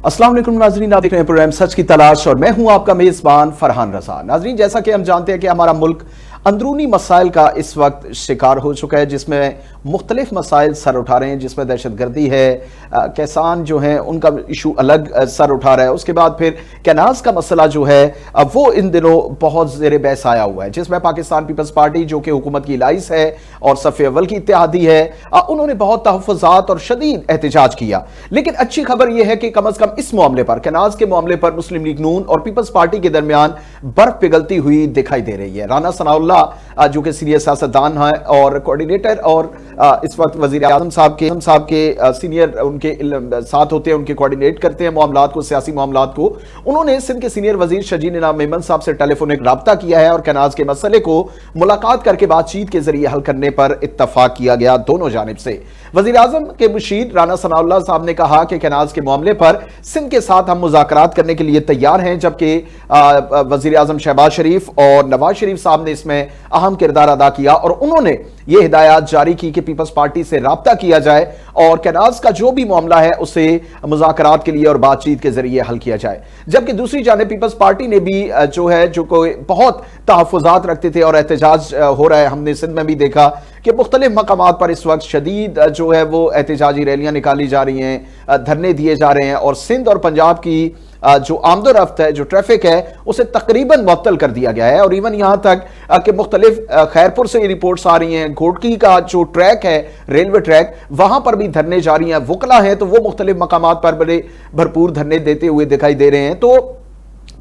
अस्सलाम वालेकुम नाजरीन, आप देख रहे हैं प्रोग्राम सच की तलाश और मैं हूं आपका मेजबान फरहान रजा। नाजरीन, जैसा कि हम जानते हैं कि हमारा मुल्क अंदरूनी मसाइल का इस वक्त शिकार हो चुका है, जिसमें मुख्तलिफ मसाइल सर उठा रहे हैं, जिसमें दहशतगर्दी है, किसान जो हैं उनका इशू अलग सर उठा रहा है। उसके बाद फिर कैनाज का मसला जो है वो इन दिनों बहुत ज़ेर बहस आया हुआ है, जिसमें पाकिस्तान पीपल्स पार्टी जो कि हुकूमत की लाइस है और सफ़े अव्वल की इत्तेहादी है, उन्होंने बहुत तहफ़्फ़ुज़ात और शदीद एहतजाज किया। लेकिन अच्छी खबर यह है कि कम अज़ कम इस मामले पर, कैनाज के मामले पर मुस्लिम लीग नून और पीपल्स पार्टी के दरमियान बर्फ पिघलती हुई दिखाई दे रही है। राना सनाउल्लाह जो कि सीनियर सियासतदान है और कोऑर्डिनेटर और इस वक्त वजीर आज़म साहब के सीनियर उनके साथ होते हैं, उनके कोऑर्डिनेट करते हैं मामलात को, सियासी मामलात को। उन्होंने सिंध के सीनियर वजीर शजीन इनाम मेमन साहब से टेलीफोनिक राब्ता किया है और कैनाज के मसले को मुलाकात करके बातचीत के जरिए हल करने पर इत्तफाक किया गया दोनों जानिब से। वजीर आज़म के मुशीर राना सनाउल्लाह साहब ने कहा कि कैनाज के मामले पर सिंध के साथ हम मुज़ाकरात करने के लिए तैयार हैं, जबकि वजीर आज़म शहबाज शरीफ और नवाज शरीफ साहब ने इसमें अहम किरदार अदा किया और उन्होंने यह हिदायत जारी की कि पीपल्स पार्टी से राब्ता किया जाए और कैनाज का जो भी मामला है उसे मुज़ाकरात के लिए और बातचीत के जरिए हल किया जाए। जबकि दूसरी जानिब पीपल्स पार्टी ने भी जो कोई बहुत तहफ़्फ़ुज़ात रखते थे और एहतजाज हो रहा है, हमने सिंध में भी देखा कि मुख्तलिफ मकामात पर इस वक्त शदीद जो है वो एहतजाजी रैलियां निकाली जा रही हैं, धरने दिए जा रहे हैं और सिंध और पंजाब की जो आमदोरफ्त है, जो ट्रैफिक है, उसे तकरीबन मुअत्तल कर दिया गया है। और इवन यहां तक कि मुख्तलिफ खैरपुर से ये रिपोर्ट्स आ रही हैं, घोटकी का जो ट्रैक है, रेलवे ट्रैक, वहां पर भी धरने जारी हैं। वकला हैं तो वो मुख्तलिफ मकामात पर बड़े भरपूर धरने देते हुए दिखाई दे रहे हैं। तो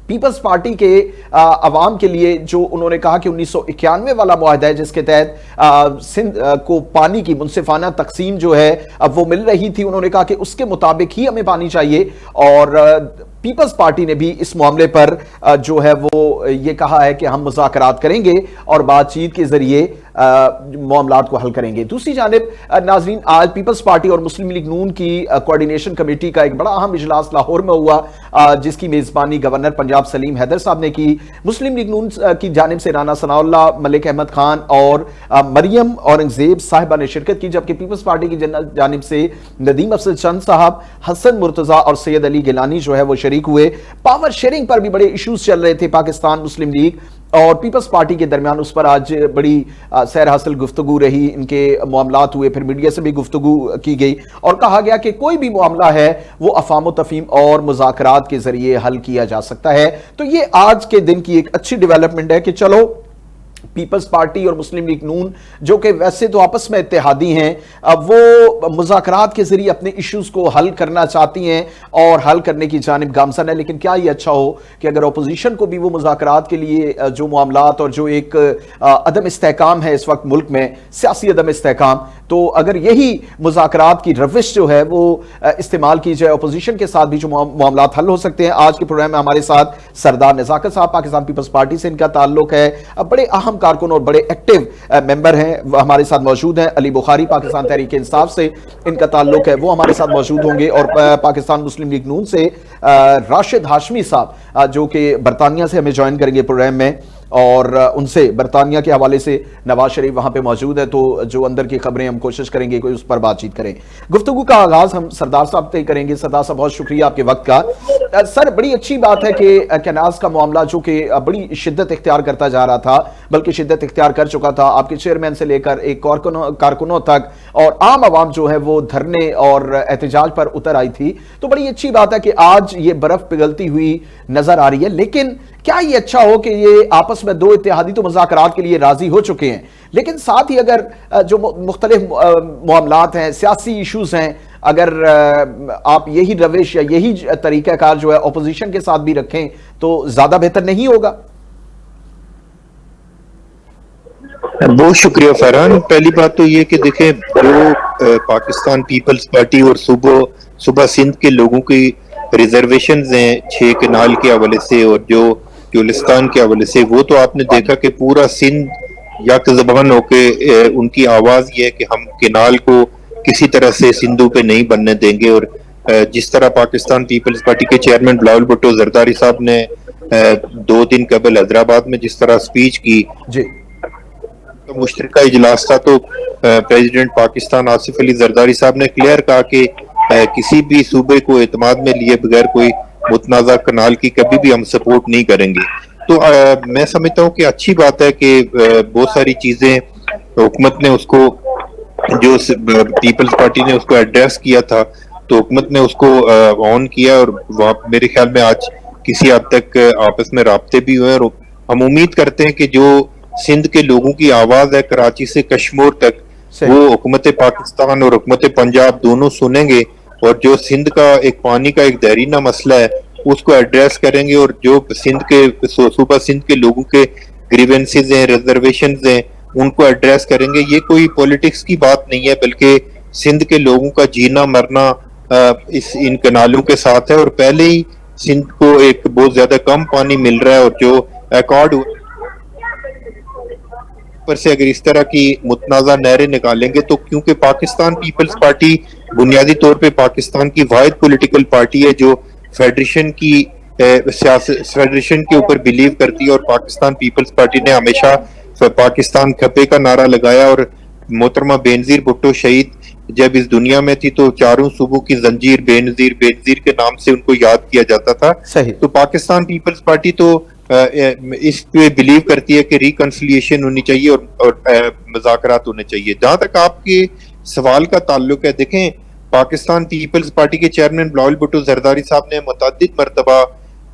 पीपल्स पार्टी के अवाम के लिए जो उन्होंने कहा कि 1991 वाला मुआहदा है, जिसके तहत सिंध को पानी की मुनसिफाना तकसीम जो है अब वो मिल रही थी, उन्होंने कहा कि उसके मुताबिक ही हमें पानी चाहिए। और पीपल्स पार्टी ने भी इस मामले पर जो है वो ये कहा है कि हम मुज़ाकरात करेंगे और बातचीत के जरिए मामलात को हल करेंगे। दूसरी जानिब नाजरीन, आज पीपल्स पार्टी और मुस्लिम लीग नून की कोऑर्डिनेशन कमेटी का एक बड़ा अहम इजलास लाहौर में हुआ, जिसकी मेजबानी गवर्नर पंजाब सलीम हैदर साहब ने की। मुस्लिम लीग नून की जानिब से राना सनाउल्लाह, मलिक अहमद खान और मरियम औरंगजेब साहिबा ने शिरकत की, जबकि पीपल्स पार्टी की जानिब से नदीम अफजल चंद साहब, हसन मुर्तजा और सैयद अली गिलानी जो है वो शरीक हुए। पावर शेयरिंग पर भी बड़े इश्यूज चल रहे थे पाकिस्तान मुस्लिम लीग और पीपल्स पार्टी के दरमियान, उस पर आज बड़ी सैर हासिल गुफ्तगू रही, इनके मामलात हुए, फिर मीडिया से भी गुफ्तगू की गई और कहा गया कि कोई भी मामला है वो अफाम तफहीम और मुज़ाकरात के जरिए हल किया जा सकता है। तो ये आज के दिन की एक अच्छी डेवलपमेंट है कि चलो पीपल्स पार्टी और मुस्लिम लीग नून जो कि वैसे तो आपस में इत्तेहादी हैं, अब वो मुज़ाकरात के जरिए अपने इश्यूज को हल करना चाहती हैं और हल करने की जानिब गामजन है। लेकिन क्या ये अच्छा हो कि अगर अपोजिशन को भी वो मुज़ाकरात के लिए जो मामलात और जो एक अदम इस्तेहकाम है इस वक्त मुल्क में, सियासी अदम इस्तेहकाम, तो अगर यही मुज़ाकरात की रविश जो है वो इस्तेमाल की जाए, अपोजिशन के साथ भी जो मामलात हल हो सकते हैं। आज के प्रोग्राम में हमारे साथ सरदार नज़ाकत साहब, पाकिस्तान पीपल्स पार्टी से इनका ताल्लुक है, बड़े अहम कारकुन और बड़े एक्टिव मेंबर हैं, हमारे साथ मौजूद हैं। अली बुखारी, पाकिस्तान तहरीक इंसाफ से इनका ताल्लुक है, वो हमारे साथ मौजूद होंगे। और पाकिस्तान मुस्लिम लीग नून से राशिद हाशमी साहब जो कि बरतानिया से हमें ज्वाइन करेंगे प्रोग्राम में, और उनसे बरतानिया के हवाले से नवाज शरीफ वहां पे मौजूद है, तो जो अंदर की खबरें हम कोशिश करेंगे कोई उस पर बातचीत करें। गुफ्तगू का आगाज हम सरदार साहब से करेंगे। सरदार साहब, बहुत शुक्रिया आपके वक्त का। सर, बड़ी अच्छी बात है कि कैनाज का मामला जो कि बड़ी शिद्दत इख्तियार करता जा रहा था, बल्कि शिद्दत इख्तियार कर चुका था, आपके चेयरमैन से लेकर एक कारकुनों तक और आम आवाम जो है वो धरने और एहतजाज पर उतर आई थी। तो बड़ी अच्छी बात है कि आज ये बर्फ पिघलती हुई नजर आ रही है। लेकिन क्या ये अच्छा हो कि ये आपस में दो इत्तेहादी तो मुज़ाकरात के लिए राजी हो चुके हैं, लेकिन साथ ही अगर जो मुख्तलिफ मामलात हैं, सियासी इशूज हैं, अगर आप यही रविश या यही तरीक़ाकार जो है अपोजिशन के साथ भी रखें तो ज्यादा बेहतर नहीं होगा? बहुत शुक्रिया फरहान। पहली बात तो ये कि देखें, जो पाकिस्तान पीपल्स पार्टी और सुबह सिंध के लोगों की रिजर्वेशंस हैं 6 कनाल के हवाले से और जो गुलिस्तान के हवाले से, वो तो आपने देखा कि पूरा सिंध यक ज़बान होके उनकी आवाज ये है कि हम कनाल को किसी तरह से सिंधु पे नहीं बनने देंगे। और जिस तरह पाकिस्तान पीपल्स पार्टी के चेयरमैन बिलावल भुट्टो जरदारी साहब ने 2 दिन कबल हैदराबाद में जिस तरह स्पीच की, तो मुश्तरका इजलास था, तो प्रेसिडेंट पाकिस्तान आसिफ अली जरदारी साहब ने क्लियर कहा कि किसी भी सूबे को एतमाद में लिए बगैर कोई मुतनाज़ा कनाल की कभी भी हम सपोर्ट नहीं करेंगे। तो मैं समझता हूँ कि अच्छी बात है कि बहुत सारी चीजें हुकूमत ने उसको, जो पीपल्स पार्टी ने उसको एड्रेस किया था, तो हुकूमत ने उसको ऑन किया और वहाँ मेरे ख्याल में आज किसी हद तक आपस में राब्ते भी हुए। और हम उम्मीद करते हैं कि जो सिंध के लोगों की आवाज है कराची से कश्मीर तक, वो हुकूमत पाकिस्तान और हुकूमत पंजाब दोनों सुनेंगे, और जो सिंध का एक पानी का एक देरीना मसला है उसको एड्रेस करेंगे, और जो सिंध के सूबा सिंध के लोगों के ग्रीवेंसेस हैं, रिजर्वेशंस हैं, उनको एड्रेस करेंगे। ये कोई पॉलिटिक्स की बात नहीं है, बल्कि सिंध के लोगों का जीना मरना इन कनालों के साथ है। और पहले ही सिंध को एक बहुत ज्यादा कम पानी मिल रहा है, और जो अकॉर्ड पर से अगर इस तरह की मुतनाज़ा नहरें निकालेंगे, तो क्योंकि पाकिस्तान पीपल्स पार्टी बुनियादी तौर पे पाकिस्तान की वाहिद पॉलिटिकल पार्टी है जो फेडरेशन की फेडरेशन के ऊपर बिलीव करती है, और पाकिस्तान पीपल्स पार्टी ने हमेशा पाकिस्तान खपे का नारा लगाया। और मोहतरमा बेनजीर भुट्टो शहीद जब इस दुनिया में थी तो चारों सूबों की जंजीर बेनजीर बेनजीर के नाम से उनको याद किया जाता था। तो पाकिस्तान पीपल्स पार्टी तो इस पे बिलीव करती है कि रिकंसिलिएशन होनी चाहिए और मुज़ाकरात होने चाहिए। जहां तक आपके सवाल का ताल्लुक है, देखें पाकिस्तान पीपल्स पार्टी के चेयरमैन बिलावल भुट्टो जरदारी साहब ने मुतअद्दिद मरतबा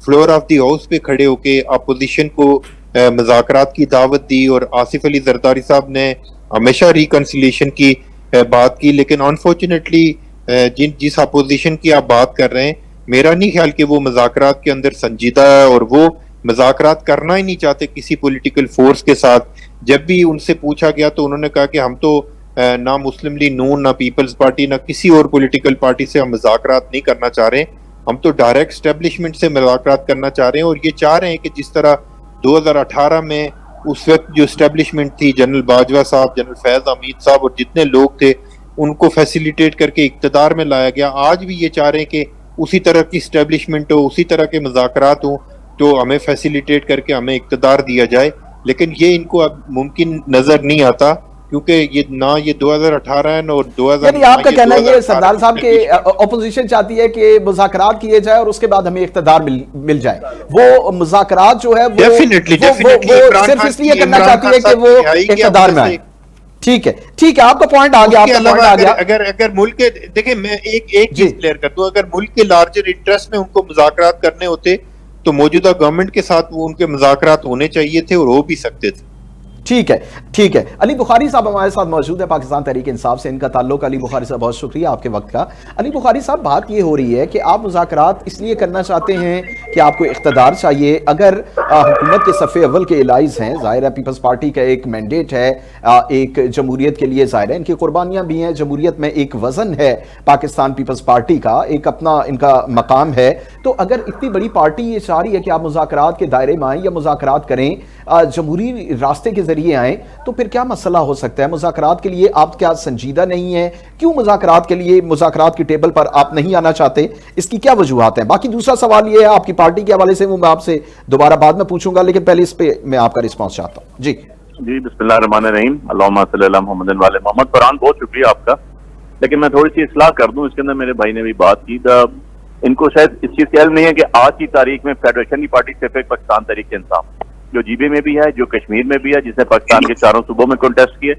फ्लोर ऑफ द हाउस पे खड़े होके अपोजिशन को मुज़ाकरात की दावत दी, और आसिफ अली जरदारी साहब ने हमेशा रिकंसिलिएशन की बात की। लेकिन अनफॉर्चुनेटली जिस अपोजिशन की आप बात कर रहे हैं, मेरा नहीं ख्याल कि वो मुज़ाकरात के अंदर संजीदा है, और वो मुज़ाकरात करना ही नहीं चाहते किसी पॉलिटिकल फोर्स के साथ। जब भी उनसे पूछा गया तो उन्होंने कहा कि हम तो ना मुस्लिम लीग नून, ना पीपल्स पार्टी, ना किसी और पॉलिटिकल पार्टी से हम मुज़ाकरात नहीं करना चाह रहे हैं, हम तो डायरेक्ट एस्टेब्लिशमेंट से मुज़ाकरात करना चाह रहे हैं। और ये चाह रहे हैं कि जिस तरह 2018 में उस वक्त जो एस्टेब्लिशमेंट थी, जनरल बाजवा साहब, जनरल फैज हमीद साहब और जितने लोग थे, उनको फैसिलिटेट करके इक्तदार में लाया गया, आज भी ये चाह रहे हैं कि उसी तरह की एस्टेब्लिशमेंट हो, उसी तरह के मुज़ाकरात हो, तो हमें फैसिलिटेट करके हमें इक्तदार दिया जाए। लेकिन ये इनको अब मुमकिन नजर नहीं आता, क्योंकि ये ना ये 2018 है और 2000। यानी आपका कहना ये सरदार साहब के ऑपोजिशन चाहती है कि मुज़ाकरात किए जाए और उसके बाद हमें इख्तियार मिल जाए। वो मुज़ाकरात जो है वो सिर्फ इसलिए करना चाहती है कि वो इख्तियार में आए। ठीक है, ठीक है, आपका पॉइंट आ गया, आपका पॉइंट आ गया। अगर मुल्क के, देखिए मैं एक चीज क्लियर कर दूं, अगर मुल्क के लार्जर इंटरेस्ट में उनको मुज़ाकरात करने होते तो मौजूदा गवर्नमेंट के साथ वो उनके मुज़ाकरात होने चाहिए थे और हो भी सकते थे। ठीक है, ठीक है। अली बुखारी साहब हमारे साथ मौजूद है पाकिस्तान तहरीक इंसाफ से, इनका ताल्लुक। अली बुखारी साहब बहुत शुक्रिया आपके वक्त का। अली बुखारी साहब, बात ये हो रही है कि आप मुज़ाकरात इसलिए करना चाहते हैं कि आपको इख्तियार चाहिए। अगर हुकूमत के सफ़े अव्वल के एलाइज हैं, ज़ाहिर है पीपल्स पार्टी का एक मैंडेट है, एक जमहूरियत के लिए, ज़ाहिर है इनकी कुर्बानियाँ भी हैं, जमहूरियत में एक वज़न है पाकिस्तान पीपल्स पार्टी का, एक अपना इनका मकाम है। तो अगर इतनी बड़ी पार्टी ये चाह रही है कि आप मुज़ाकरात के दायरे में आएँ या मुज़ाकरात करें, जमहूरी रास्ते के जरिए आए, तो फिर क्या मसला हो सकता है? मुज़ाकरात के लिए आप क्या संजीदा नहीं है? क्यों मुज़ाकरात के लिए, मुज़ाकरात की टेबल पर आप नहीं आना चाहते? इसकी क्या वजूहात हैं? बाकी दूसरा सवाल ये है आपकी पार्टी के हवाले से, वो मैं आपसे दोबारा बाद में पूछूंगा, लेकिन पहले इस पे मैं आपका रिस्पॉन्स चाहता हूं। जी बिस्मिल्लाहिर्रहमानिर्रहीम, अल्लाहुम्मा सल्ली अला मुहम्मद वाले मोहम्मद। फरहान, बहुत शुक्रिया आपका, लेकिन मैं थोड़ी सी इस्लाह कर दूं। इसके अंदर मेरे भाई ने भी बात की, इनको शायद इस चीज का इल्म नहीं है कि आज की तारीख में फेडरेशन की पार्टी सिर्फ एक पाकिस्तान तहरीक इंसाफ, जो जीबी में भी है, जो कश्मीर में भी है, जिसने पाकिस्तान के चारों सूबों में कॉन्टेस्ट किए,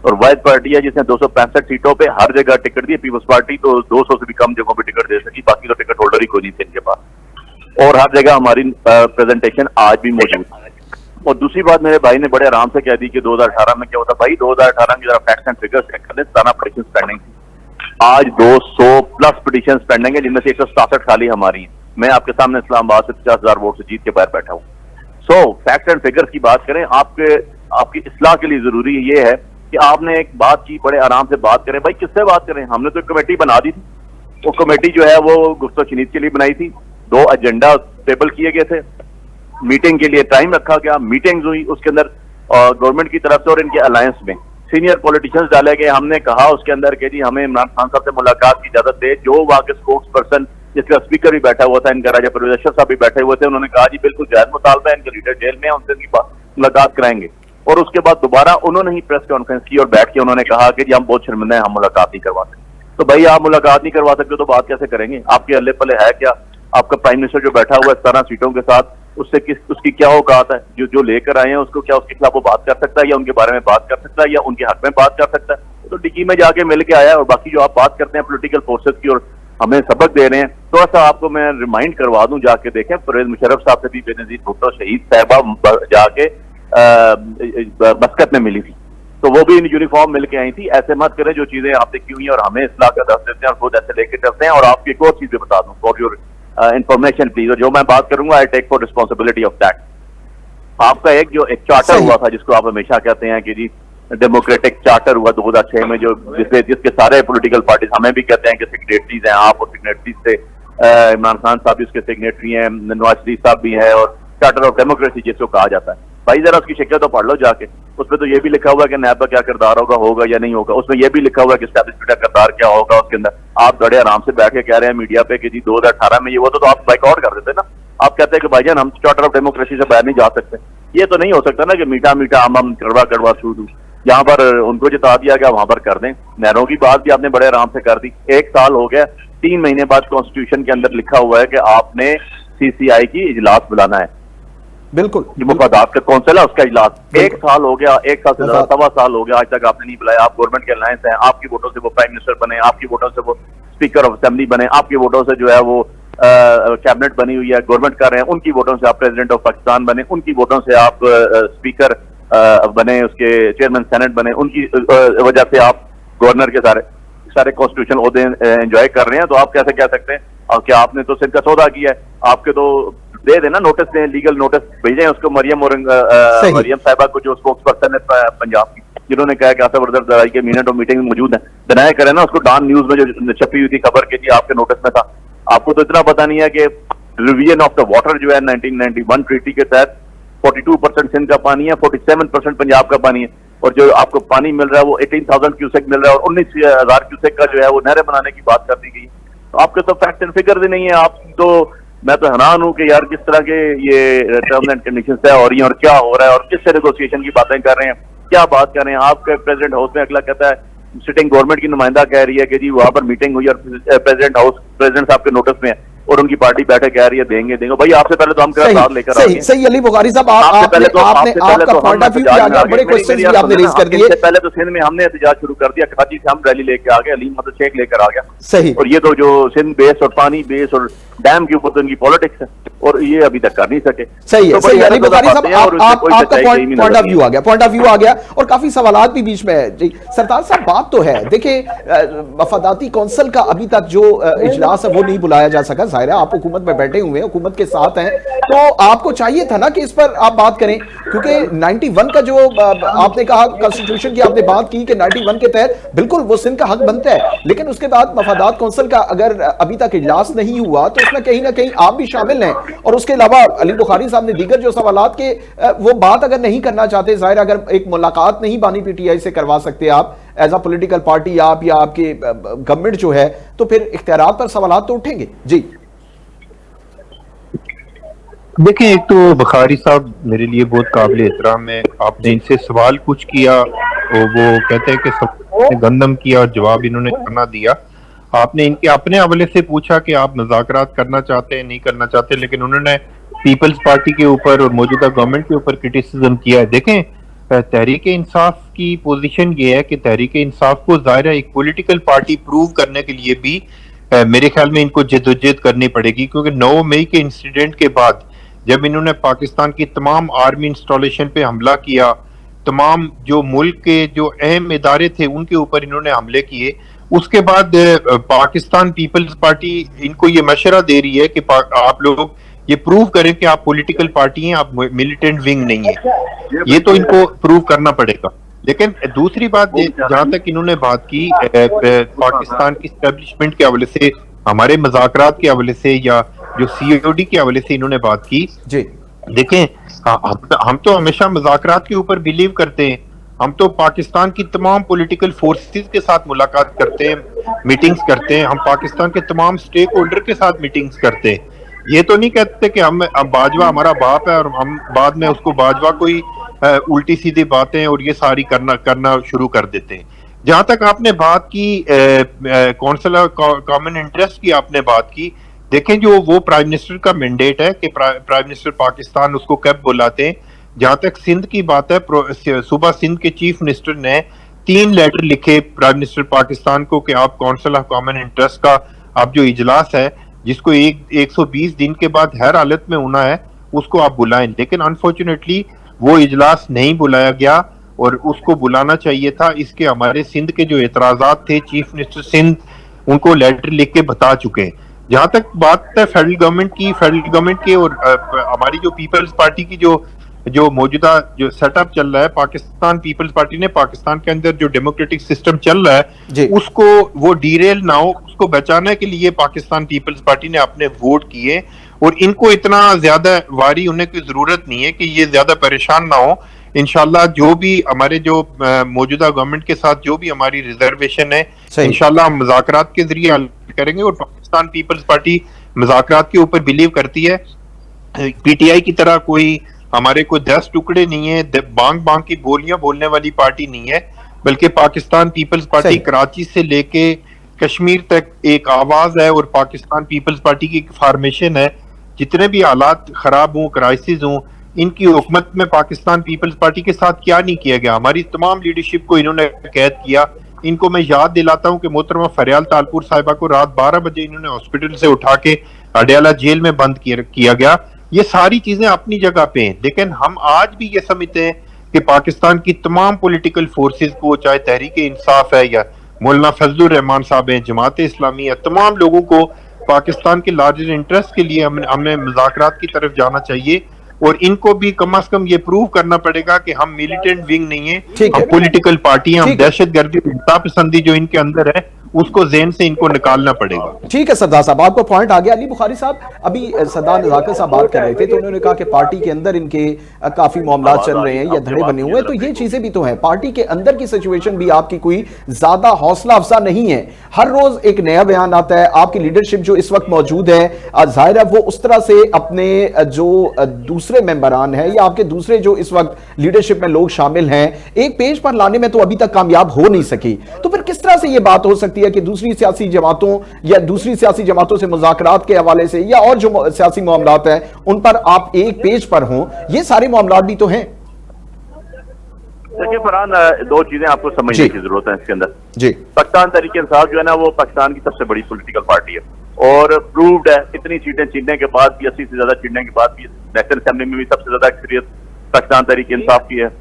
और वाहिद पार्टी है जिसने 265 सीटों पे हर जगह टिकट दिए। पीपल्स पार्टी तो 200 से भी कम जगहों पे टिकट दे सकी, बाकी तो टिकट होल्डर ही कोई नहीं थे इनके पास, और हर जगह हमारी प्रेजेंटेशन आज भी मौजूद है। और दूसरी बात, मेरे भाई ने बड़े आराम से कह दी कि 2018 में क्या होता। भाई 2018 की जरा फैक्ट्स एंड फिगर्स चेक कर लें, 17 पिटीशन पेंडिंग थी, आज 200 प्लस पिटीशन पेंडिंग है, जिनमें से 167 खाली हमारी है। मैं आपके सामने इस्लामाबाद से 50,000 वोट से जीत के बाहर बैठा हूँ। सो फैक्ट एंड फिगर्स की बात करें, आपकी इस्लाह के लिए जरूरी ये है कि आपने एक बात की, बड़े आराम से बात करें। भाई किससे बात करें? हमने तो एक कमेटी बना दी थी, वो कमेटी जो है वो गुफ्तगू चीनीत के लिए बनाई थी, 2 एजेंडा टेबल किए गए थे, मीटिंग के लिए टाइम रखा गया, मीटिंग्स हुई, उसके अंदर गवर्नमेंट की तरफ से और इनके अलायंस में सीनियर पॉलिटिशियंस डाले गए। हमने कहा उसके अंदर कि जी हमें इमरान खान साहब से मुलाकात की इजाजत दे। जो वहां के स्पोक्स पर्सन, जिसका स्पीकर भी बैठा हुआ था, इनका राजा परवेज अशरफ साहब भी बैठे हुए थे, उन्होंने कहा जी बिल्कुल जायज मुतालबा है, इनके लीडर जेल में है, उनसे मुलाकात कराएंगे। और उसके बाद दोबारा उन्होंने ही प्रेस कॉन्फ्रेंस की और बैठ के उन्होंने कहा कि जी हम बहुत शर्मिंदा हैं, हम मुलाकात नहीं करवाते। तो भाई आप मुलाकात नहीं करवा सकते तो बात कैसे करेंगे? आपके अल्ले पल्ले है क्या? आपका प्राइम मिनिस्टर जो बैठा हुआ है 17 सीटों के साथ, उसकी क्या औकात है? जो लेकर आए हैं उसको क्या उसके खिलाफ वो बात कर सकता है, या उनके बारे में बात कर सकता है, या उनके हक में बात कर सकता है? तो डिग्गी में जाके मिल के आया। और बाकी जो आप बात करते हैं पॉलिटिकल फोर्सेस की और हमें सबक दे रहे हैं, थोड़ा सा आपको मैं रिमाइंड करवा दूं, जाके देखें परवेज मुशर्रफ साहब से भी बेनजीर भुट्टो शहीद साहबा जाके मस्कत में मिली थी, तो वो भी इन यूनिफॉर्म मिलके आई थी। ऐसे मत करें, जो चीजें आप देखी हुई हैं और हमें इस्लाह का दस देते हैं और खुद ऐसे लेके चलते हैं। और आपकी एक और चीज बता दूं फॉर योर इंफॉर्मेशन प्लीज, और जो मैं बात करूंगा I take for responsibility of that. आपका एक चार्टर हुआ था जिसको आप हमेशा कहते हैं कि जी डेमोक्रेटिक चार्टर हुआ 2006 में, जो जिसके सारे पॉलिटिकल पार्टीज, हमें भी कहते हैं कि सिग्नेटरीज हैं आप, और सिग्नेटरीज से इमरान खान साहब भी उसके सिग्नेटरी हैं, नवाज शरीफ साहब भी हैं, और चार्टर ऑफ डेमोक्रेसी जिसको कहा जाता है। भाई जरा उसकी शक्ल तो पढ़ लो जाके, उसमें तो ये भी लिखा हुआ है कि नैब का क्या किरदार होगा या नहीं होगा। उसमें ये भी लिखा हुआ है कि एस्टैब्लिशमेंट का किरदार क्या होगा उसके अंदर। आप बड़े आराम से बैठ के कह रहे हैं मीडिया पे कि जी 2018 में ये हुआ, तो आप बाइकआउट कर देते ना। आप कहते हैं कि भाईजान हम चार्टर ऑफ डेमोक्रेसी से बाहर नहीं जा सकते। ये तो नहीं हो सकता ना कि मीठा मीठा आम कड़वा छू, यहाँ पर उनको जिता दिया गया वहां पर कर दें। नहरों की बात भी आपने बड़े आराम से कर दी। 1 साल हो गया, 3 महीने बाद कॉन्स्टिट्यूशन के अंदर लिखा हुआ है कि आपने CCI की इजलास बुलाना है। बिल्कुल, मुफादात का कौंसिल है उसका इजलास। 1 साल हो गया, 1 साल से ज्यादा, 1.25 साल हो गया, आज तक आपने नहीं बुलाया। आप गवर्नमेंट के अलायंस हैं, आपकी वोटों से वो प्राइम मिनिस्टर बने, आपकी वोटों से वो स्पीकर ऑफ असेंबली बने, आपकी वोटों से जो है वो कैबिनेट बनी हुई है, गवर्नमेंट कर रहे हैं, उनकी वोटों से आप प्रेसिडेंट ऑफ पाकिस्तान बने, उनकी वोटों से आप स्पीकर बने, उसके चेयरमैन सेनेट बने, उनकी वजह से आप गवर्नर के सारे कॉन्स्टिट्यूशन ओहदे एंजॉय कर रहे हैं। तो आप कैसे कह सकते हैं? और क्या आपने तो सिंध का सौदा किया है? आपके तो दे देना, नोटिस दें, लीगल नोटिस भेजें उसको, मरियम साहिबा को, जो स्पोक्स पर्सन है पंजाब की, जिन्होंने कहा कि आसिफ जरदारी दराई के मिनट और मीटिंग में मौजूद है, डिनाई करें ना उसको। डॉन न्यूज में जो छपी हुई थी खबर के जी आपके नोटिस में था। आपको तो इतना पता नहीं है कि रिवीजन ऑफ द वाटर जो है 1991 ट्रीटी के तहत 42% सिंध का पानी है, 47% पंजाब का पानी है, और जो आपको पानी मिल रहा है वो 18,000 क्यूसेक मिल रहा है, और 19,000 क्यूसेक का जो है वो नहरें बनाने की बात कर दी गई। तो आपके तो फैक्ट एंड फिगर भी नहीं है। आप तो, मैं तो हैरान हूं कि यार किस तरह के ये टर्म्स एंड कंडीशंस तय हो रही हैं और क्या हो रहा है और किससे नेगोशिएशन की बातें कर रहे हैं, क्या बात कर रहे हैं। आपके प्रेसिडेंट हाउस में अगला कहता है, सिटिंग गवर्नमेंट की नुमाइंदा कह रही है कि जी वहां पर मीटिंग हुई और प्रेसिडेंट साहब के नोटिस में है, और उनकी पार्टी बैठे कह रही है देंगे भाई। आपसे पहले तो हम साथ लेकर सही अली बुखारी साहब, आपका पॉइंट ऑफ व्यू आ गया, बड़े क्वेश्चंस भी आपने रेज कर दिए। पहले तो सिंध में हमने एहतजाज शुरू कर दिया, कराची से हम रैली लेके आ गए, अलीम मदद शेख लेकर आ गया। सही। और ये तो जो सिंध बेस और पानी बेस और डैम के ऊपर तो इनकी पॉलिटिक्स है, और ये अभी तक कर नहीं सके। सही है, सही। अली बुखारी साहब, आपका पॉइंट ऑफ व्यू आ गया, और काफी सवालात भी बीच में है जी। सरताज साहब, बात तो है, देखिए वफादाती कौंसिल का अभी तक जो इजलास है वो नहीं बुलाया जा सका। जाहिर है आप हुकूमत में बैठे हुए हैं, हुकूमत के साथ हैं, तो आपको चाहिए था ना कि इस पर आप बात करें, क्योंकि 91 का जो आपने कहा कॉन्स्टिट्यूशन की आपने बात की कि 91 के तहत बिल्कुल वो सिंध का हक बनता है, लेकिन उसके बाद मफादात कौंसिल का अगर अभी तक इजलास नहीं हुआ तो उसमें कहीं ना कहीं आप भी शामिल हैं। और उसके अलावा अली बुखारी साहब ने दीगर जो सवालात के वो बात अगर नहीं करना चाहते, जाहिर अगर एक मुलाकात नहीं बानी PTI से करवा सकते आप एज अ पॉलिटिकल पार्टी, आप या आपके गवर्नमेंट जो है, तो फिर इख्तियारात पर सवालात तो उठेंगे जी। देखें, एक तो बुखारी साहब मेरे लिए बहुत काबिल एहतराम है। आपने इनसे सवाल कुछ किया तो वो कहते हैं कि गंदम किया और जवाब इन्होंने करना दिया। आपने इनके अपने हवाले से पूछा कि आप मुज़ाकरात करना चाहते हैं, नहीं करना चाहते, लेकिन उन्होंने पीपल्स पार्टी के ऊपर और मौजूदा गवर्नमेंट के ऊपर क्रिटिसिज्म किया है। देखें, तहरीक इंसाफ की पोजीशन ये है कि तहरीक इंसाफ को ज़ाहिर है एक पॉलिटिकल पार्टी प्रूव करने के लिए भी मेरे ख्याल में इनको जद्दोजहद करनी पड़ेगी, क्योंकि 9 मई के इंसिडेंट के बाद जब इन्होंने पाकिस्तान की तमाम आर्मी इंस्टॉलेशन पे हमला किया, तमाम जो मुल्क के जो अहम इदारे थे उनके ऊपर इन्होंने हमले किए, उसके बाद पाकिस्तान पीपल्स पार्टी इनको ये मशवरा दे रही है कि आप लोग ये प्रूव करें कि आप पॉलिटिकल पार्टी हैं, आप मिलिटेंट विंग नहीं है। ये तो इनको प्रूव करना पड़ेगा। लेकिन दूसरी बात, जहां तक इन्होंने बात की पाकिस्तान की एस्टेब्लिशमेंट के हवाले से, हमारे मुज़ाकरात के हवाले से, या जो COD के हवाले से इन्होंने बात की जी। देखें, हम तो हमेशा मुज़ाकरात के ऊपर बिलीव करते हैं। हम तो पाकिस्तान की तमाम पॉलिटिकल फोर्सेस के साथ मुलाकात करते हैं, मीटिंग्स करते हैं, हम पाकिस्तान के तमाम स्टेक होल्डर के साथ मीटिंग्स करते हैं। ये तो नहीं कहते कि हम बाजवा हमारा बाप है और हम बाद में उसको बाजवा कोई उल्टी सीधी बातें और ये सारी करना शुरू कर देते हैं। जहां तक आपने बात की कौंसिल कॉमन इंटरेस्ट की आपने बात की, देखें जो वो प्राइम मिनिस्टर का मैंडेट है कि प्राइम मिनिस्टर पाकिस्तान उसको कब बुलाते हैं। जहां तक सिंध की बात है, सुबह सिंध के चीफ मिनिस्टर ने 3 लेटर लिखे प्राइम मिनिस्टर पाकिस्तान को कि आप कौंसिल ऑफ कॉमन इंटरेस्ट का आप जो इजलास है जिसको 120 दिन के बाद हर हालत में होना है उसको आप बुलाएं, लेकिन अनफॉर्चुनेटली वो इजलास नहीं बुलाया गया और उसको बुलाना चाहिए था। इसके हमारे सिंध के जो एतराजात थे चीफ मिनिस्टर सिंध उनको लेटर लिख के बता चुके हैं। जहां तक बात है फेडरल गवर्नमेंट की और हमारी जो पीपल्स पार्टी की जो मौजूदा जो सेटअप चल रहा है, पाकिस्तान पीपल्स पार्टी ने पाकिस्तान के अंदर जो डेमोक्रेटिक सिस्टम चल रहा है उसको वो डीरेल ना हो, उसको बचाने के लिए पाकिस्तान पीपल्स पार्टी ने अपने वोट किए और इनको इतना ज्यादा वारी होने की जरूरत नहीं है कि ये ज्यादा परेशान ना हो। इंशाल्लाह जो भी हमारे जो मौजूदा गवर्नमेंट के साथ जो भी हमारी रिजर्वेशन है इंशाल्लाह हम मुज़ाकरात के जरिए हल करेंगे और पाकिस्तान पीपल्स पार्टी मुज़ाकरात के ऊपर बिलीव करती है। पीटीआई की तरह कोई हमारे को 10 टुकड़े नहीं है, बांग बांग की बोलियां बोलने वाली पार्टी नहीं है, बल्कि पाकिस्तान पीपल्स पार्टी कराची से लेके कश्मीर तक एक आवाज है और पाकिस्तान पीपल्स पार्टी की एक फॉर्मेशन है। जितने भी हालात खराब हों, क्राइसिस हों, इनकी हुकूमत में पाकिस्तान पीपल्स पार्टी के साथ क्या नहीं किया गया। हमारी तमाम लीडरशिप को इन्होंने कैद किया। इनको मैं याद दिलाता हूं कि मोहतरमा फरियाल तालपुर साहिबा को रात 12 बजे इन्होंने हॉस्पिटल से उठा के अडयाला जेल में बंद किया गया। ये सारी चीजें अपनी जगह पे हैं, लेकिन हम आज भी ये समझते हैं कि पाकिस्तान की तमाम पॉलिटिकल फोर्सेस को, चाहे तहरीक इंसाफ है या मौलाना फजलुर रहमान साहब हैं, जमात इस्लामी है, तमाम लोगों को पाकिस्तान के लार्जर इंटरेस्ट के लिए हमें मुज़ाकरात की तरफ जाना चाहिए और इनको भी कम से कम ये प्रूव करना पड़ेगा कि हम मिलिटेंट विंग नहीं है, हम पॉलिटिकल पार्टी हैं, हम दहशतगर्दी हिंसा पसंदी जो इनके अंदर है उसको ज़हन से इनको निकालना पड़ेगा। ठीक है सरदार साहब, आपको पॉइंट आ गया। अली बुखारी साहब, अभी सरदार नज़ाकत साहब बात कर रहे थे तो उन्होंने कहा कि पार्टी के अंदर इनके काफी मामला चल रहे हैं या धड़े बने हुए हैं, तो ये चीजें भी तो हैं। पार्टी के अंदर की सिचुएशन भी आपकी कोई ज्यादा हौसला अफजा नहीं है। हर रोज एक नया बयान आता है। आपकी लीडरशिप जो इस वक्त मौजूद है, जाहिर है वो उस तरह से अपने जो दूसरे मेंबरान हैं या आपके दूसरे जो इस वक्त लीडरशिप में लोग शामिल हैं, एक पेज पर लाने में तो अभी तक कामयाब हो नहीं सकी। तो फिर किस तरह से ये बात हो सकती है कि दूसरी सियासी जमातों या दूसरी सियासी जमातों से मुज़ाकरात के हवाले से या और जो सियासी मामलात हैं उन पर आप एक पेज पर हों? ये सारे मामलात भी तो हैं। देखिए फरहान, 2 चीजें आपको समझने की जरूरत है इसके अंदर। जी, पाकिस्तान तहरीक इंसाफ जो है ना, वो पाकिस्तान की सबसे बड़ी पॉलिटिकल पार्टी है और प्रूव्ड है। इतनी सीटें जीतने के बाद भी, 80 से ज्यादा जीतने के बाद भी, नेशनल असेंबली में भी सबसे ज्यादा अक्सरियत पाकिस्तान तहरीक इंसाफ की है।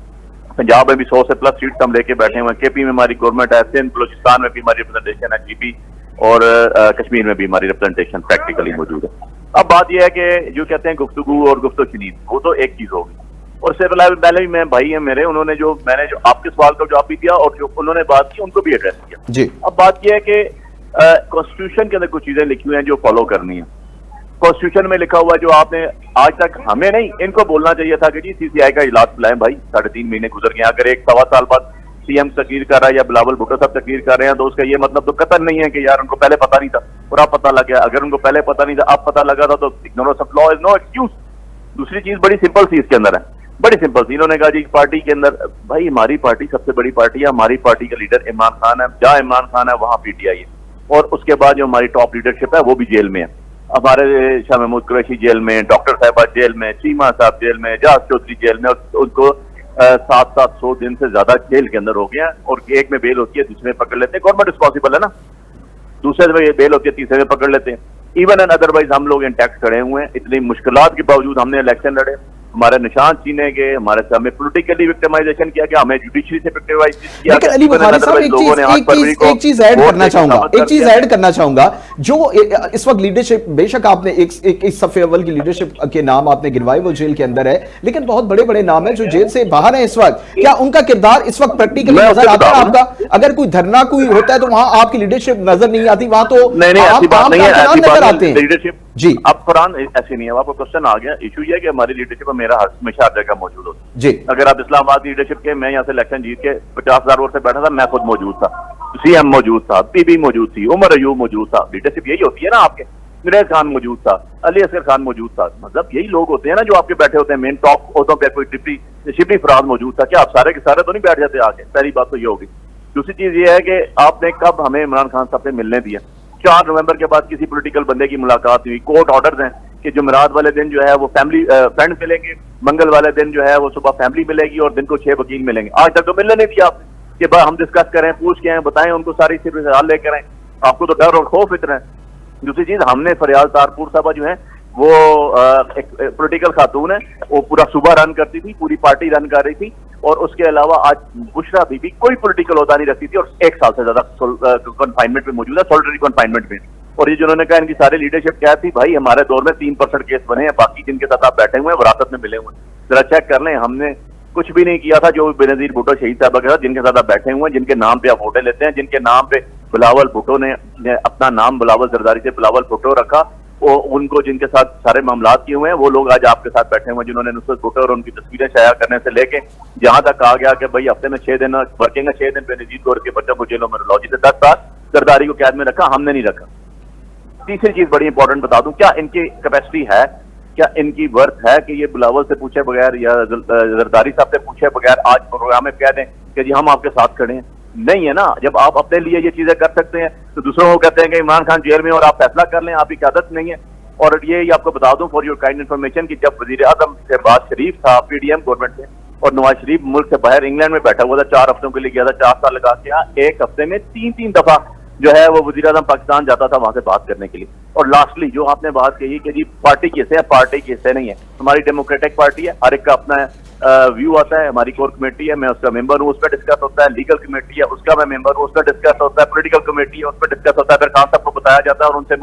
पंजाब में भी 100 से प्लस सीट्स हम लेके बैठे हुए हैं। केपी में हमारी गवर्नमेंट है, सिंध बलोचिस्तान में भी हमारी रिप्रेजेंटेशन है, जीपी और कश्मीर में भी हमारी रिप्रेजेंटेशन प्रैक्टिकली मौजूद है। अब बात यह है कि जो कहते हैं गुफ्तगू और गुफ्तगू, वो तो एक चीज होगी। और इससे पहले भी मैं भाई है मेरे, उन्होंने मैंने जो आपके सवाल का जवाब भी दिया और जो उन्होंने बात की उनको भी एड्रेस किया जी। अब बात यह है कि कॉन्स्टिट्यूशन के अंदर कुछ चीजें लिखी हुई हैं जो फॉलो करनी है। कॉन्स्टिट्यूशन में लिखा हुआ जो आपने आज तक हमें नहीं, इनको बोलना चाहिए था कि जी सीसीआई का इजलास बुलाएं भाई। 3.5 महीने गुजर गए। अगर 1-1.25 साल बाद सीएम तकरीर कर रहा है या बिलावल भुट्टो साहब तकरीर कर रहे हैं तो उसका ये मतलब तो कतई नहीं है कि यार उनको पहले पता नहीं था और अब पता लग गया। अगर उनको पहले पता नहीं था, अब पता लगा था, तो ignorance of law is no excuse. दूसरी चीज बड़ी सिंपल सी इसके अंदर है, बड़ी सिंपल सी। इन्होंने कहा जी पार्टी के अंदर, भाई हमारी पार्टी सबसे बड़ी पार्टी है, हमारी पार्टी का लीडर इमरान खान है, जहां इमरान खान है वहां पीटीआई है और उसके बाद जो हमारी टॉप लीडरशिप है वो भी जेल में है। हमारे शाह महमूद कुरैशी जेल में, डॉक्टर साहिबा जेल में, चीमा साहब जेल में, जाज चौधरी जेल में, और उनको 700 दिन से ज्यादा जेल के अंदर हो गया और एक में बेल होती है, दूसरे में पकड़ लेते हैं। गवर्नमेंट रिस्पॉन्सिबल है ना, दूसरे में बेल होती है, तीसरे में पकड़ लेते हैं। इवन एंड अदरवाइज हम लोग इंटैक्ट खड़े हुए हैं। इतनी मुश्किलात के बावजूद हमने इलेक्शन लड़े, हमारे निशान छीने गए, हमें पोलिटिकली विक्टिमाइजेशन किया गया, हमें जुडिशरी से विक्टिमाइज किया। लेकिन अली बुखारी साहब एक चीज ऐड करना चाहूंगा जो इस वक्त लीडरशिप, बेशक आपने एक सफ़े अव्वल की लीडरशिप के नाम आपने गिनवाए, वो जेल के अंदर है, लेकिन बहुत बड़े बड़े नाम है जो जेल से बाहर है इस वक्त। क्या उनका किरदार इस वक्त प्रैक्टिकली नजर आता है आपका? अगर कोई धरना कोई होता है तो वहां आपकी लीडरशिप नजर नहीं आती, वहां तो नजर आते हैं लीडरशिप जी। अब कुरान ऐसे नहीं है, आपको क्वेश्चन आ गया। इशू ये है कि हमारी लीडरशिप मेरा हमेशा हर जगह मौजूद होता है जी। अगर आप इस्लामाबाद की लीडरशिप के, मैं यहाँ से इलेक्शन जीत के 50,000 वोट से बैठा था, मैं खुद मौजूद था, सीएम मौजूद था, पीबी मौजूद थी, उमर अयूब मौजूद था। लीडरशिप यही होती है ना आपके। मिराज खान मौजूद था, अली असगर खान मौजूद था। मतलब यही लोग होते हैं ना जो आपके बैठे होते हैं मेन टॉप होतों पे। कोई शिबली फराज मौजूद था, क्या आप सारे के सारे तो नहीं बैठ जाते आके? पहली बात तो ये होगी। दूसरी चीज ये है कि आपने कब हमें इमरान खान साहब से मिलने दिया? 4 नवंबर के बाद किसी पॉलिटिकल बंदे की मुलाकात हुई, कोर्ट ऑर्डर्स हैं कि जुमेरात वाले दिन जो है वो फैमिली फ्रेंड्स मिलेंगे, मंगल वाले दिन जो है वो सुबह फैमिली मिलेगी और दिन को 6 वकील मिलेंगे। आज तक तो मिलने नहीं दिया आपने कि हम डिस्कस करें, पूछ के आए, बताएं उनको सारी सिर्फ हाल लेकर आए। आपको तो डर और खौफ इतना है। दूसरी चीज, हमने फरियाल तारपुर साहबा जो है वो एक पॉलिटिकल खातून है, वो पूरा सूबा रन करती थी, पूरी पार्टी रन कर रही थी, और उसके अलावा आज बुशरा बीबी कोई पॉलिटिकल होता नहीं रखती थी और 1 साल से ज्यादा कन्फाइनमेंट में मौजूद है, सोलिटरी कन्फाइनमेंट में। और ये जिन्होंने कहा इनकी सारी लीडरशिप क्या थी, भाई हमारे दौर में 3% केस बने हैं, बाकी जिनके साथ आप बैठे हुए हैं विरासत में मिले हुए हैं, जरा चेक कर लें। हमने कुछ भी नहीं किया था जो बेनजीर भुट्टो शहीद साहब के साथ, जिनके साथ आप बैठे हुए हैं, जिनके नाम पे आप वोटें लेते हैं, जिनके नाम पे बिलावल भुट्टो ने अपना नाम बिलावल जरदारी से बिलावल भुट्टो रखा, वो उनको जिनके साथ सारे मामलात किए हुए हैं, वो लोग आज आपके साथ बैठे हुए हैं, जिन्होंने नुसरत भुट्टो और उनकी तस्वीरें शाया करने से लेके जहां तक कहा गया कि भाई हफ्ते में 6 दिन वर्किंग है, 6 दिन बेनजीर कौर के बच्चों को जेलों में लॉजी से 10 साल जरदारी को कैद में रखा, हमने नहीं रखा। तीसरी चीज बड़ी इंपॉर्टेंट बता दूं, क्या इनकी कैपेसिटी है, क्या इनकी वर्थ है कि ये बिलावल से पूछे बगैर या जरदारी साहब से पूछे बगैर आज प्रोग्राम में कह दें कि जी हम आपके साथ खड़े हैं? नहीं है ना। जब आप अपने लिए ये चीजें कर सकते हैं तो दूसरों को कहते हैं कि इमरान खान जेल में और आप फैसला कर लें, आपकी आदत नहीं है। और ये आपको बता दूं फॉर योर काइंड इन्फॉर्मेशन कि जब वजीर आजम शहबाज शरीफ था पीडीएम गवर्नमेंट से, और नवाज शरीफ मुल्क से बाहर इंग्लैंड में बैठा हुआ था, 4 हफ्तों के लिए गया था, 4 साल लगा के, 1 हफ्ते में 3-3 दफा जो है वो वजीर आजम पाकिस्तान जाता था वहां से बात करने के लिए। और लास्टली जो आपने बात कही कि जी पार्टी के हिस्से है, पार्टी के हिस्से नहीं है। हमारी डेमोक्रेटिक पार्टी है, हर एक का अपना व्यू आता है। हमारी कोर कमेटी है, मैं उसका मेंबर हूँ, उस पर डिस्कस होता है। लीगल कमेटी है, उसका मैं मेंबर हूँ, उस पर डिस्कस होता है। पॉलिटिकल कमेटी है, उस पर डिस्कस होता है। फिर खान साहब को बताया जाता है और उनसे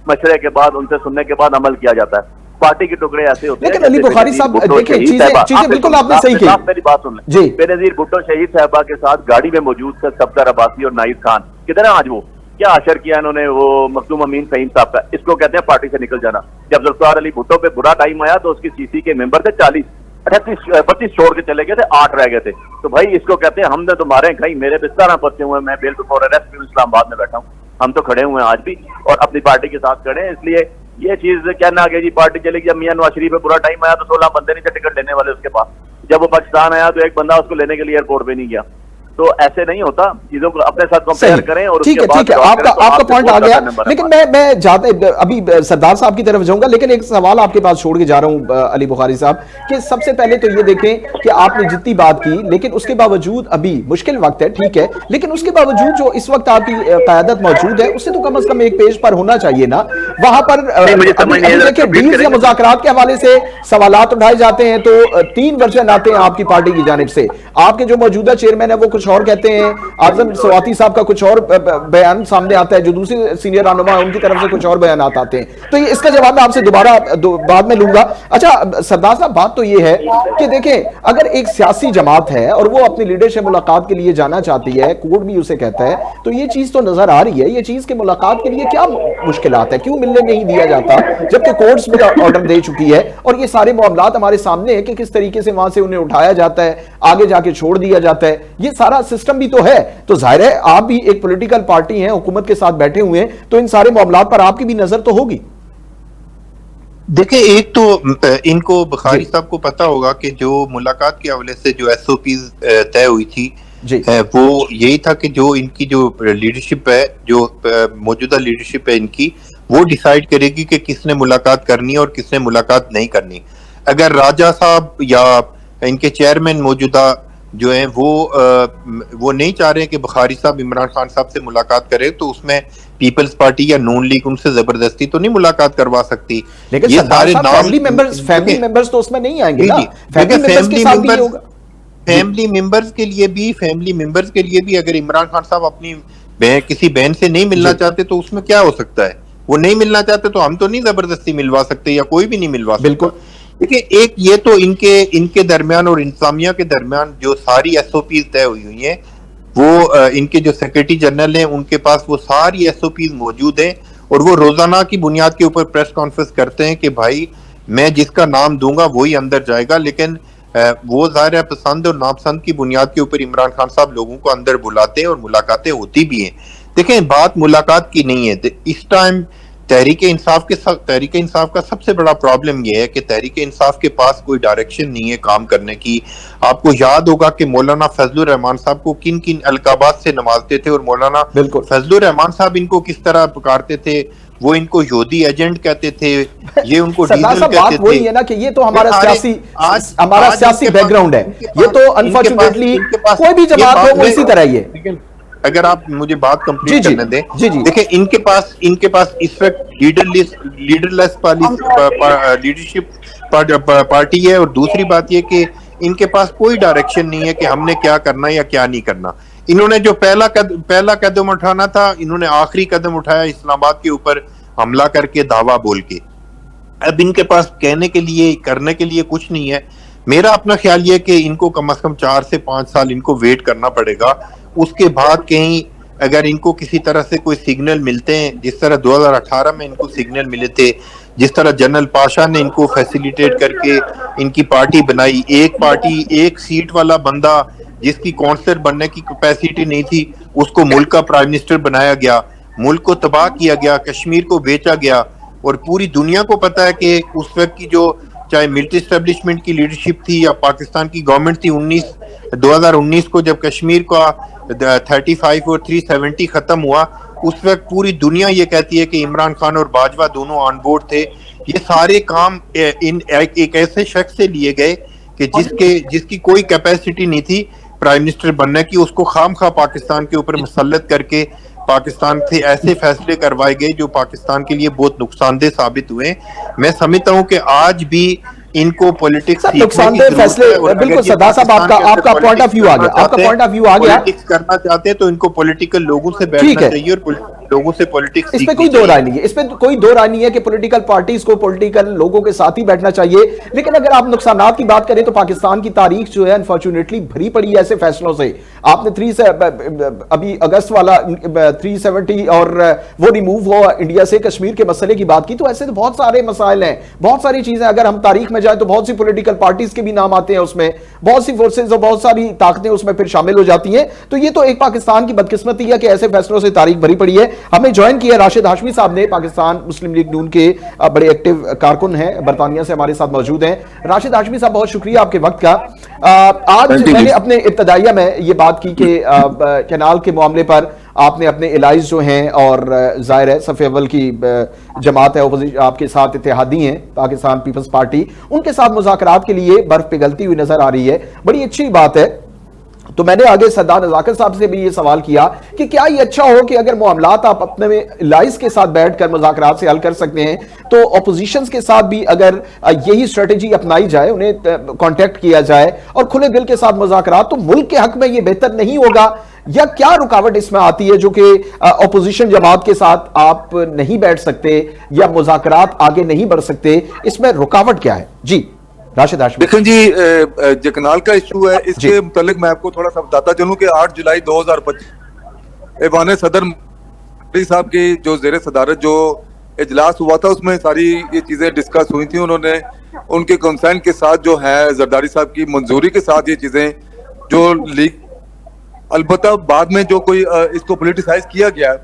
मशवरे के बाद, उनसे सुनने के बाद अमल किया जाता है। पार्टी के टुकड़े ऐसे होते हैं। लेकिन अली बुखारी साहब देखिए चीजें बिल्कुल आपने सही की। मेरी बात सुन लें। बेनजीर भुट्टो शहीद साहबा के साथ गाड़ी में मौजूद थे सफदर अब्बासी और नाइद खान, किधर है आज वो? क्या अशर किया इन्होंने वो मखदूम अमीन फहीम साहब का? इसको कहते हैं पार्टी से निकल जाना। जब जुल्फिकार अली भुट्टो पे बुरा टाइम आया तो उसकी सीसी के मेंबर थे 40, 32 छोड़ के चले गए थे, 8 रह गए थे। तो भाई इसको कहते हैं हमने तो मारे खाई, मेरे पे 17 पर्चे हुए, मैं बेल फॉर अरेस्ट भी इस्लामाबाद में बैठा हूँ। हम तो खड़े हुए हैं आज भी और अपनी पार्टी के साथ खड़े हैं। इसलिए ये चीज कहना कि जी पार्टी चलेगी। जब मियां नवाज शरीफ पे बुरा टाइम आया तो 16 बंदे नहीं थे टिकट लेने वाले उसके पास। जब वो पाकिस्तान आया तो एक बंदा उसको लेने के लिए एयरपोर्ट पे नहीं गया। तो ऐसे नहीं होता, चीजों को अपने साथ कंपेयर करें। और ठीक है आपका पॉइंट आ गया। लेकिन मैं जाते अभी सरदार साहब की तरफ जाऊंगा, लेकिन एक सवाल आपके पास छोड़ के जा रहा हूं अली बुखारी साहब कि सबसे पहले तो ये देखें कि आपने जितनी बात की, लेकिन उसके बावजूद अभी मुश्किल वक्त है, ठीक है, लेकिन उसके बावजूद जो इस वक्त आपकी क़यादत मौजूद है उससे तो कम से कम एक पेज पर होना चाहिए ना। वहां पर देखिए डील्स या मुज़ाकरात के हवाले से सवालात उठाए जाते हैं तो 3 वर्जन आते हैं आपकी पार्टी की जानिब से। आपके जो मौजूदा चेयरमैन है वो कुछ और कहते हैं, आजम सवाती साहब का कुछ और बयान सामने आता है, जो दूसरे सीनियर रहनुमा है उनकी तरफ से कुछ और बयानात आते हैं। तो ये इसका जवाब मैं आपसे दोबारा बाद में लूंगा। अच्छा सरदार साहब, बात तो ये है कि देखें अगर एक सियासी जमात है और वो अपनी लीडर से मुलाकात के लिए जाना चाहती है, कोर्ट भी उसे कहता है, तो ये चीज तो नजर आ रही है। ये चीज के मुलाकात के लिए क्या मुश्किलात है, क्यों मिलने नहीं दिया जाता जबकि कोर्ट्स भी ऑर्डर दे चुकी है और ये सारे मामलात हमारे सामने है कि किस तरीके से वहां से उन्हें उठाया जाता है, आगे जाके छोड़ दिया जाता है। ये सारा सिस्टम भी तो है। तो जाहिर है आप भी एक पॉलिटिकल पार्टी हैं, हुकूमत के साथ बैठे हुए हैं, तो इन सारे मामलात पर आपकी भी नजर तो होगी। देखिए एक तो इनको बुखारी साहब को पता होगा कि जो मुलाकात के हवाले से जो SOPs तय हुई थी वो यही था कि जो इनकी जो लीडरशिप है, जो मौजूदा लीडरशिप है इनकी, वो डिसाइड करेगी कि किसने मुलाकात करनी है और किसने मुलाकात नहीं करनी। अगर राजा साहब या इनके चेयरमैन मौजूदा जो है वो नहीं चाह रहे हैं कि बुखारी साहब इमरान खान साहब से मुलाकात करें, तो उसमें पीपल्स पार्टी या नून लीग उनसे जबरदस्ती तो नहीं मुलाकात करवा सकती। लेकिन ये सारे नाम फैमिली मेंबर्स तो उसमें नहीं आएंगे ना। फैमिली मेंबर्स के लिए भी अगर इमरान खान साहब अपनी किसी बहन से नहीं मिलना चाहते तो उसमें क्या हो सकता है? वो नहीं मिलना चाहते तो हम तो नहीं जबरदस्ती मिलवा सकते या कोई भी नहीं मिलवा सकता। बिल्कुल। देखिए एक ये तो इनके दरमियान और इंतजामिया के दरमियान जो सारी SOPs तय हुई हैं, वो इनके जो सेक्रेटरी जनरल हैं उनके पास वो सारी SOPs मौजूद हैं और वो रोजाना की बुनियाद के ऊपर प्रेस कॉन्फ्रेंस करते हैं कि भाई मैं जिसका नाम दूंगा वही अंदर जाएगा। लेकिन वो ज़ाहिर है पसंद और नापसंद की बुनियाद के ऊपर इमरान खान साहब लोगों को अंदर बुलाते हैं और मुलाकातें होती भी हैं। देखें बात मुलाकात की नहीं है, इस टाइम तहरीक इंसाफ का सबसे बड़ा प्रॉब्लम यह है कि तहरीक इंसाफ के पास कोई डायरेक्शन नहीं है काम करने की। आपको याद होगा कि मौलाना फजलुर रहमान साहब को किन किन अलकाबात से नवाजते थे, और मौलाना फजलुर रहमान साहब इनको किस तरह पुकारते थे। वो इनको यहूदी एजेंट कहते थे, ये उनको डीजल कहते थे। वही है ना कि ये तो हमारा सियासी बैकग्राउंड है। ये तो अनफॉर्चुनेटली कोई भी जमात हो वो इसी तरह ही है। अगर आप मुझे बात कंप्लीट करने दें, देखिए इनके पास इस वक्त लीडरलेस लीडरशिप पार्टी है, और दूसरी बात यह कि इनके पास कोई डायरेक्शन नहीं है कि हमने क्या करना या क्या नहीं करना। इन्होंने जो पहला कदम उठाना था, इन्होंने आखिरी कदम उठाया इस्लामाबाद के ऊपर हमला करके, दावा बोल के। अब इनके पास कहने के लिए करने के लिए कुछ नहीं है। मेरा अपना ख्याल ये कि इनको कम से कम 4 से 5 साल इनको वेट करना पड़ेगा। उसके बाद कहीं अगर इनको किसी तरह से कोई सिग्नल मिलते हैं, जिस तरह 2018 में इनको सिग्नल मिले थे, जिस तरह जनरल पाशा ने इनको फैसिलिटेट करके इनकी पार्टी बनाई, एक पार्टी एक सीट वाला बंदा जिसकी काउंसलर बनने की कैपेसिटी नहीं थी, उसको मुल्क का प्राइम मिनिस्टर बनाया गया, मुल्क को तबाह किया गया, कश्मीर को बेचा गया। और पूरी दुनिया को पता है कि उस वक्त की जो चाहे मिलिट्री एस्टेब्लिशमेंट की लीडरशिप थी या पाकिस्तान की गवर्नमेंट थी, 2019 को जब कश्मीर का 35 और 370 खत्म हुआ, उस वक्त पूरी दुनिया ये कहती है कि इमरान खान और बाजवा दोनों ऑन बोर्ड थे। ये सारे काम एक ऐसे शख्स से लिए गए कि जिसकी कोई कैपेसिटी नहीं थी प्राइम मिनिस्टर बनने की। उसको खामखा पाकिस्तान के ऊपर मुसल्लत करके पाकिस्तान से ऐसे फैसले करवाए गए जो पाकिस्तान के लिए बहुत नुकसानदेह साबित हुए। मैं समझता हूं कि आज भी इनको पॉलिटिक्स नुकसानदेह फैसले, बिल्कुल सरदार साहब आपका पॉइंट ऑफ व्यू आ गया, आपका पॉइंट ऑफ व्यू आ गया। पॉलिटिक्स करना चाहते हैं तो इनको पॉलिटिकल लोगों से बैठना चाहिए और लोगों से पॉलिटिक्स। इस पे कोई दो राय नहीं है, इस पे कोई दो राय नहीं है कि पॉलिटिकल पार्टीज को पॉलिटिकल लोगों के साथ ही बैठना चाहिए। लेकिन अगर आप नुकसानात की बात करें तो पाकिस्तान की तारीख जो है अनफॉर्चुनेटली भरी पड़ी है ऐसे फैसलों से। आपने अभी अगस्त वाला 370 और वो रिमूव हुआ इंडिया से, कश्मीर के मसले की बात की, तो ऐसे तो बहुत सारे मसाइल हैं, बहुत सारी चीजें। अगर हम तारीख में जाए तो बहुत सी पॉलिटिकल पार्टीज के भी नाम आते हैं उसमें, बहुत सी फोर्सेज और बहुत सारी ताकतें उसमें फिर शामिल हो जाती हैं। तो ये तो एक पाकिस्तान की बदकिस्मती है कि ऐसे फैसलों से तारीख भरी पड़ी है। हमें ज्वाइन किया राशिद हाशमी साहब ने, पाकिस्तान मुस्लिम लीग नून के बड़े एक्टिव कारकुन हैं, बरतानिया से हमारे साथ मौजूद हैं। राशिद हाशमी साहब बहुत शुक्रिया आपके वक्त का। आज मैंने अपने इब्तदाइया में ये बात की कि कैनाल के मामले पर आपने अपने एलाइज जो हैं, और जाहिर है सफ़े अव्वल की जमात है, ओपोजिशन आपके साथ इत्तेहादी हैं पाकिस्तान पीपल्स पार्टी, उनके साथ मुज़ाकरात के लिए बर्फ पिघलती हुई नजर आ रही है, बड़ी अच्छी बात है। तो मैंने आगे सरदार नज़ाकत साहब से भी ये सवाल किया कि क्या ये अच्छा हो कि अगर मामलात आप अपने में एलाइज के साथ बैठकर मुज़ाकरात से हल कर सकते हैं, तो अपोजिशन के साथ भी अगर यही स्ट्रेटेजी अपनाई जाए, उन्हें कांटेक्ट किया जाए और खुले दिल के साथ मुज़ाकरात, तो मुल्क के हक में ये बेहतर नहीं होगा? या क्या रुकावट इसमें आती है जो कि अपोजिशन जमात के साथ आप नहीं बैठ सकते या मुज़ाकरात आगे नहीं बढ़ सकते, इसमें रुकावट क्या है? जी राशिद हाशमी। देखें जी, जो कनाल का इशू है, इसके मुतालिक मैं आपको थोड़ा सा बताता चलूं कि 8 जुलाई 2025 ऐवान सदर साहब की जो जेर सदारत जो इजलास हुआ था, उसमें सारी ये चीजें डिस्कस हुई थी। उन्होंने उनके कंसर्न के साथ जो है जरदारी साहब की मंजूरी के साथ ये चीजें जो लीग, अलबत्ता बाद में जो कोई इसको पोलिटिसाइज किया गया,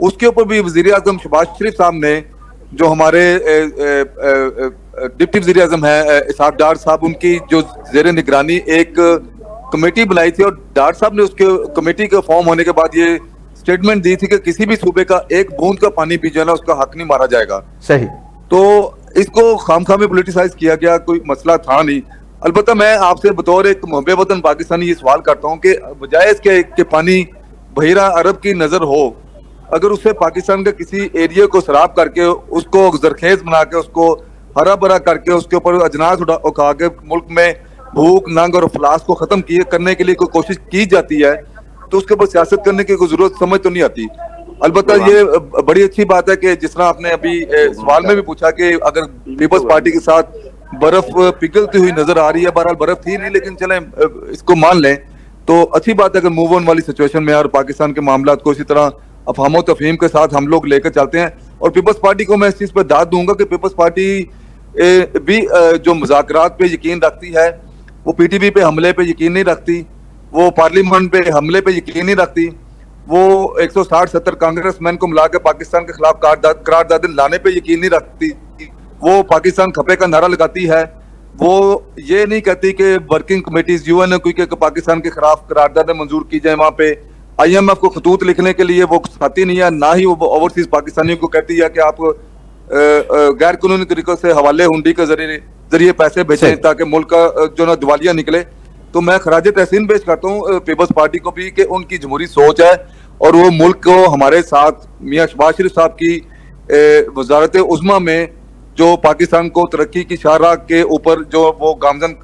उसके ऊपर भी वजीर आजम शहबाज शरीफ साहब ने, जो हमारे डिप्टी वजीर आजम है इसहाक डार साहब, उनकी जो जेर निगरानी एक कमेटी बनाई थी, और डार साहब ने उसके कमेटी के फॉर्म होने के बाद ये स्टेटमेंट दी थी कि किसी भी सूबे का एक बूंद का पानी पी जाना उसका हक नहीं मारा जाएगा। सही। तो इसको खामखा में पोलिटिसाइज किया गया, कोई मसला था नहीं। अलबत्ता मैं आपसे बतौर एक मुहब्बे वतन पाकिस्तानी ये सवाल करता हूँ कि बजाय इसके कि पानी बहिरा अरब की नजर हो, अगर उससे पाकिस्तान के किसी एरिया को सराब करके उसको जरखेज बना के उसको हरा भरा करके उसके ऊपर अजनास उठा के मुल्क में भूख नंग और अफलास को खत्म करने के लिए कोई कोशिश की जाती है, तो उसके ऊपर सियासत करने की कोई जरूरत समझ तो नहीं आती। अलबत्ता ये बड़ी अच्छी बात है कि जिस तरह आपने अभी सवाल में भी पूछा कि अगर पीपल्स पार्टी के साथ बर्फ पिघलती हुई नजर आ रही है, बहरहाल बर्फ थी नहीं, लेकिन चलें इसको मान लें तो अच्छी बात है अगर मूव ऑन वाली सिचुएशन में और पाकिस्तान के मामला को इसी तरह अफहाम तफहीम के साथ हम लोग लेकर चलते हैं। और पीपल्स पार्टी को मैं इस चीज पर दाद दूंगा कि पीपल्स पार्टी भी जो मुज़ाकरात पे यकीन रखती है, वो पीटीपी पे हमले पे यकीन नहीं रखती, वो पार्लियामेंट पे हमले पे यकीन नहीं रखती, वो 160-70 कांग्रेसमैन को मिला के पाकिस्तान के खिलाफ करारदाद लाने पे यकीन नहीं रखती। वो पाकिस्तान खपे का नारा लगाती है। वो ये नहीं कहती कि वर्किंग कमेटीज यूएन कोई के पाकिस्तान के खिलाफ करारदाद मंजूर की जाए। वहाँ पे IMF को खतूत लिखने के लिए वो खाती नहीं है, ना ही वो ओवरसीज पाकिस्तानियों को कहती है कि आप गैर कानूनी तरीकों से हवाले हुंडी के जरिए पैसे भेजें ताकि मुल्क का जो ना दिवालिया निकले। तो मैं खराज तहसीन पेश करता हूँ पीपल्स पार्टी को भी कि उनकी जमहूरी सोच है और वो मुल्क को हमारे साथ मियां शहबाज शरीफ साहब की वजारत उज़्मा में जो पाकिस्तान को तरक्की की शाहराह के ऊपर जो वो गामजन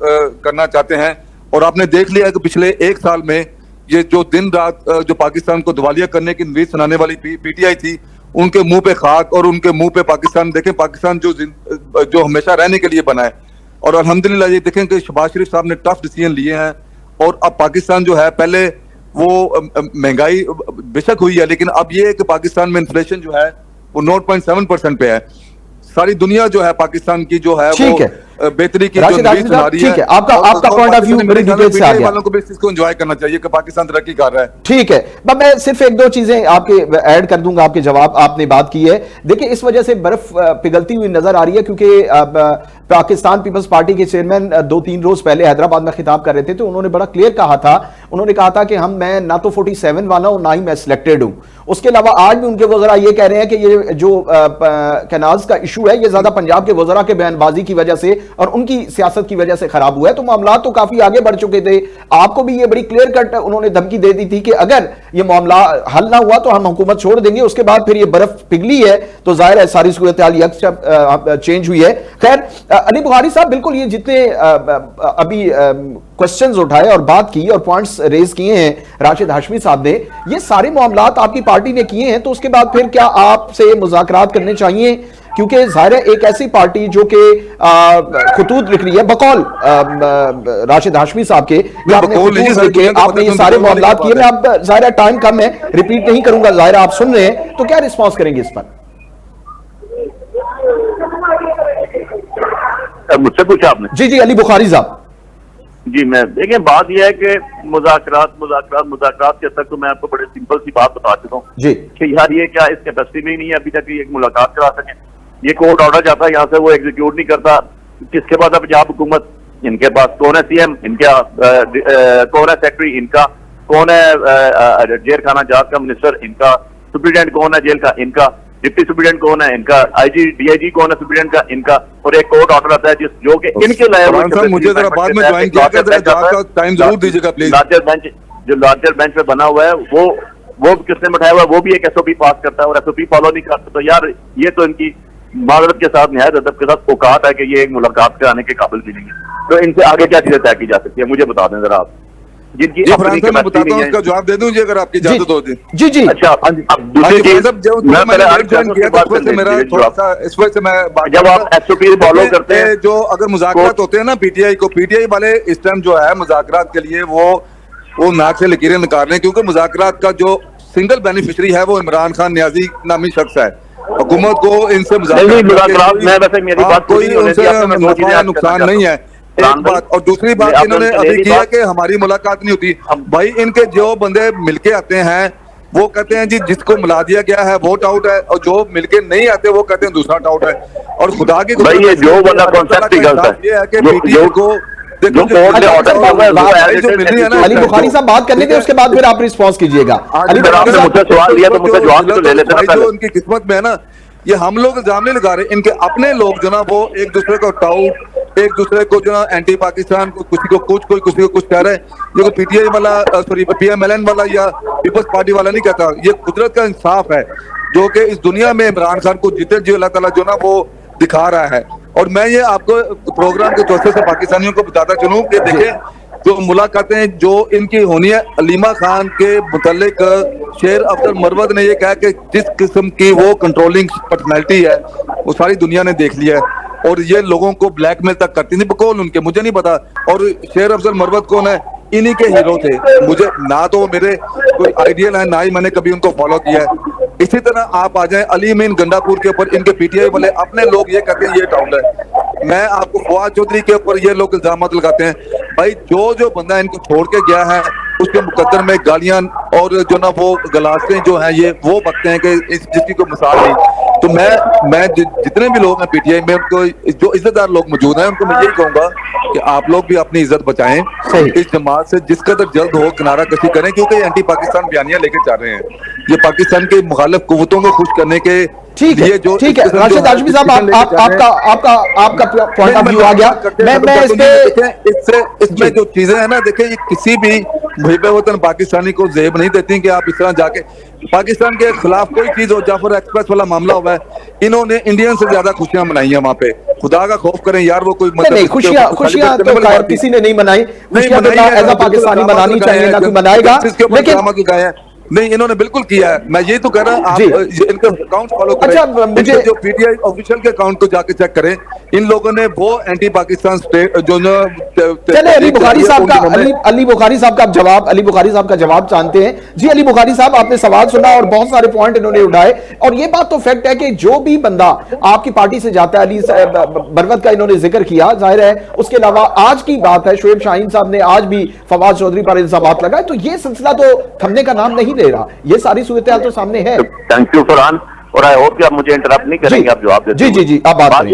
करना चाहते हैं। और आपने देख लिया कि पिछले 1 साल में ये जो दिन रात जो पाकिस्तान को दिवालिया करने की नवीद सुनाने वाली PTI थी, उनके मुंह पे खाक और उनके मुंह पे पाकिस्तान। देखें पाकिस्तान जो हमेशा रहने के लिए बना है। और अल्हम्दुलिल्लाह ये देखें कि शहबाज शरीफ साहब ने टफ डिसीजन लिए हैं और अब पाकिस्तान जो है, पहले वो महंगाई बेशक हुई है लेकिन अब ये है कि पाकिस्तान में इन्फ्लेशन जो है वो 9.7% पे है। सारी दुनिया जो है पाकिस्तान की जो है वो बेहतरी की जो नवीद सुना रही है। आपका पॉइंट ऑफ व्यू बड़ी डिटेल से आ गया। वालों को भी इसको एंजॉय करना चाहिए कि पाकिस्तान तरक्की कर रहा है। ठीक है, मैं सिर्फ 1-2 चीजें आपके ऐड कर दूंगा आपके जवाब। आपने बात की है, देखिए इस वजह से बर्फ पिघलती हुई नजर आ रही है क्योंकि पाकिस्तान पीपल्स पार्टी के चेयरमैन 2-3 रोज पहले हैदराबाद में खिताब कर रहे थे तो उन्होंने बड़ा क्लियर कहा था। उन्होंने कहा था कि मैं ना तो 47 वाला हूं ना ही मैं सिलेक्टेड हूं। उसके अलावा आज भी उनके वज़रा ये कह रहे हैं कि ये जो कैनाल्स का इशू है ये ज्यादा पंजाब के वज़रा के बयानबाजी की वजह से और उनकी सियासत की वजह से खराब हुआ है। तो मामला तो काफी आगे बढ़ चुके थे। आपको भी ये बड़ी क्लियर कट उन्होंने धमकी दे दी थी कि अगर ये मामला हल ना हुआ तो हम हुकूमत छोड़ देंगे। उसके बाद फिर ये बर्फ पिघली है तो जाहिर है सारी सूरत हाल चेंज हुई है। खैर अली बुखारी साहब, बिल्कुल ये जितने अभी क्वेश्चंस उठाए और बात की और पॉइंट्स रेज किए हैं राशिद हाशमी साहब ने, ये सारे मामलात आपकी पार्टी ने किए हैं तो उसके बाद फिर क्या आपसे मुज़ाकरात करने चाहिए? क्योंकि जाहिर है एक ऐसी पार्टी जो कि खतूत लिख रही है बकौल राशिद हाशमी साहब के, आपने ये सारे मामलात किए। मैं अब जाहिर है टाइम कम है, रिपीट नहीं करूंगा, जाहिर आप सुन रहे हैं, तो क्या रिस्पॉन्स करेंगे इस पर? मुझसे पूछा आपने? जी अली बुखारी साहब। जी, मैं देखिए बात यह है कि मुज़ाकरात के तक तो मैं आपको बड़े सिंपल सी बात बता चुका हूँ जी कि यार ये क्या इस कैपेसिटी में ही नहीं है अभी तक एक मुलाकात करा सके। ये कोर्ट ऑर्डर जाता है यहाँ से, वो एग्जीक्यूट नहीं करता। किसके पास अब पंजाब हुकूमत, इनके पास कौन है CM, इनका कौन है सेक्रेटरी, इनका कौन है जेल खाना जात का मिनिस्टर, इनका सुप्रीडेंट कौन है जेल का, इनका डिप्टी सुप्रीडेंट कौन है, इनका DIG कौन है सुप्रीडेंट का, इनका, और एक कोर्ट ऑर्डर आता है जो कि इनके लाए मुझे जरा बाद में ज्वाइन किया टाइम जरूर दीजिएगा प्लीज। लार्जर बेंच पे बना हुआ है वो किसने बैठाया हुआ है, वो भी एक SOP पास करता है और SOP फॉलो नहीं करता। तो यार ये तो इनकी माजरत के साथ, निहायत अदब के साथ औकात है कि ये एक मुलाकात के आने के काबिल भी नहीं है। तो इनसे आगे क्या चीजें तय की जा सकती है, मुझे बता दें जरा आप। जिनकी मैं बताता हूँ, उसका जवाब दे दूं जी अगर आपकी इजाजत हो दी। जी अच्छा, अब दूसरी चीज जब आप SOP फॉलो करते हैं, जो अगर मुज़ाकरात होते हैं ना PTI वाले इस टाइम जो है मुज़ाकरात के लिए वो नाक से लकीरें निकाल रहे हैं क्योंकि मुज़ाकरात का जो सिंगल बेनिफिशियरी है वो इमरान खान नियाजी नामी शख्स है। हुकूमत को इनसे कोई उनसे नुकसान नहीं है, एक बात। और दूसरी बात इन्होंने अभी किया कि हमारी मुलाकात नहीं होती। भाई इनके जो बंदे मिलके आते हैं वो कहते हैं जी जिसको मिला दिया गया है वो टाउट है, और जो मिलके नहीं आते वो कहते हैं दूसरा टाउट है। और खुदा की जो बंदा कॉन्सेप्ट ही गलत है, ये है कि PTI को अली बुखारी साहब बात करने के उसके बाद फिर आप रिस्पॉन्स कीजिएगा। सवाल दिया तो मुझसे जवाब तो ले लेते हैं। जो उनकी किस्मत में है ना, ये हम लोग इल्जाम नहीं लगा रहे, इनके अपने लोग जो ना वो एक दूसरे को टाउट, एक दूसरे को जो ना एंटी पाकिस्तान को किसी को कुछ कोई किसी को कुछ कह रहे हैं। ये PTI वाला सॉरी PMLN वाला या पीपल्स पार्टी वाला नहीं कहता, ये कुदरत का इंसाफ है जो कि इस दुनिया में इमरान खान को जीते जी अल्लाह ताला जो ना वो दिखा रहा है। और मैं ये आपको प्रोग्राम के चौथे से पाकिस्तानियों को बताता चलूं कि देखें जो मुलाकातें जो इनकी होनी है, अलीमा खान के मुतालिक शेर अफजल मरवत ने ये कहा कि जिस किस्म की वो कंट्रोलिंग पर्सनैलिटी है वो सारी दुनिया ने देख लिया है और ये लोगों को ब्लैकमेल तक करती थी बकौल उनके, मुझे नहीं पता। और शेर अफजल मरवत कौन है, इन्हीं के हीरो थे। मुझे ना तो मेरे कोई आइडियल है ना ही मैंने कभी उनको फॉलो किया है। इसी तरह आप आ जाएं अली मीन गंडापुर के ऊपर, इनके PTI वाले अपने लोग ये कहते हैं ये टाउन है। मैं आपको फवाद चौधरी के ऊपर ये लोग इल्जाम लगाते हैं। भाई जो बंदा इनको छोड़ के गया है उसके मुकद्दर में गालियां और जो ना वो गलासें जो हैं ये वो बकते हैं कि जिसकी कोई मिसाल नहीं। तो मैं जितने भी लोग हैं पीटीआई में, उनको जो इज्जतदार लोग मौजूद हैं उनको मैं यही कहूंगा कि आप लोग भी अपनी इज्जत बचाएं, इस जमात से जिस कदर जल्द हो किनारा कशी करें, क्योंकि एंटी पाकिस्तान बयानियां लेके जा रहे हैं। ये पाकिस्तान के मुखालिफ कुव्वतों को खुश करने के लिए जो ठीक है राशिद हाशमी साहब, आपका पॉइंट ऑफ व्यू आ गया। मैं इसमें जो चीजें हैं ना, देखिए ये किसी भी मुहिब वतन पाकिस्तानी को जेब नहीं देती कि आप इस तरह जाके पाकिस्तान के खिलाफ कोई चीज हो, जाफर एक्सप्रेस वाला मामला हुआ है, इन्होंने इंडियन से ज्यादा खुशियां मनाई है वहां पे। खुदा का खौफ करें यार, वो कोई नहीं, खुशियां तो खैर किसी ने नहीं मनाई, खुशियां तो एज अ पाकिस्तानी मनानी चाहिए, ना कोई मनाएगा, लेकिन नहीं इन्होंने बिल्कुल किया है। मैं ये तो कह रहा हूँ आप इनके अकाउंट फॉलो करें। अच्छा, मुझे जो पीटीआई ऑफिशियल के अकाउंट को जाके चेक करें, इन लोगों ने वो एंटी पाकिस्तान स्टेट जो चले अली बुखारी साहब का जवाब, अली बुखारी साहब का जवाब जानते हैं। जी अली बुखारी साहब, आपने सवाल सुना और बहुत सारे पॉइंट इन्होंने उठाए, और ये बात तो फैक्ट है कि जो भी बंदा आपकी पार्टी से जाता है, अली बरवत का इन्होंने जिक्र किया, जाहिर है उसके अलावा आज की बात है, शोएब शाहीन साहब ने आज भी फवाद चौधरी पर इल्जामात लगाए, तो ये सिलसिला तो थमने का नाम नहीं दे रहा, ये सारी सूरत हाल तो सामने है। थैंक यू फरहान, और आई होप कि आप मुझे इंटरप्ट नहीं करेंगे, आप जवाब देते। जी आप बात करें।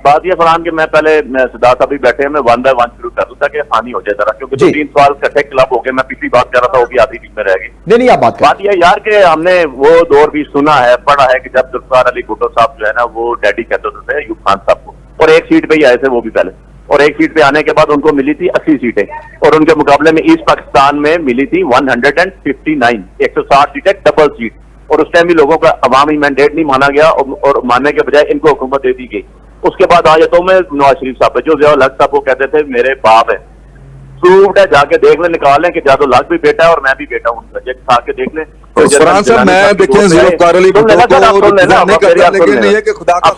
बादिया फरहान के मैं पहले सिद्धार्थ अभी बैठे हैं, मैं वन बाय वन शुरू कर दूं ताकि आसानी हो जाए जरा, क्योंकि 3 सवाल इकट्ठे क्लब हो गए। मैं पिछली बात कर रहा था, वो भी आधी बीच में रह गई। नहीं आप बात करें। बात यह यार कि हमने वो दौर भी सुना है, पढ़ा है कि जब जुल्फिकार अली भुट्टो साहब जो है ना वो डैडी कहते थे अयूब खान साहब को, और एक सीट पे ही आए थे वो भी पहले, और एक सीट पे आने के बाद उनको मिली थी 80 सीटें, और उनके मुकाबले में ईस्ट पाकिस्तान में मिली थी 159, 160 सीटें डबल सीट, और उस टाइम भी लोगों का अवामी मैंडेट नहीं माना गया, और मानने के बजाय इनको हुकूमत दे दी गई। उसके बाद आ जाता हूं मैं नवाज शरीफ साहब पे, जो ज़िया उल हक साहब को कहते थे मेरे बाप है, प्रूव्ड है, जाके देख लें, निकाल लें कि ज़िया उल हक भी बेटा है और मैं भी बेटा हूं उनका, खा के देख लें। फरहान साहब मैं देखिए ज़ुल्फ़िकार अली भुट्टो को नहीं करता, लेकिन ये कि खुदा का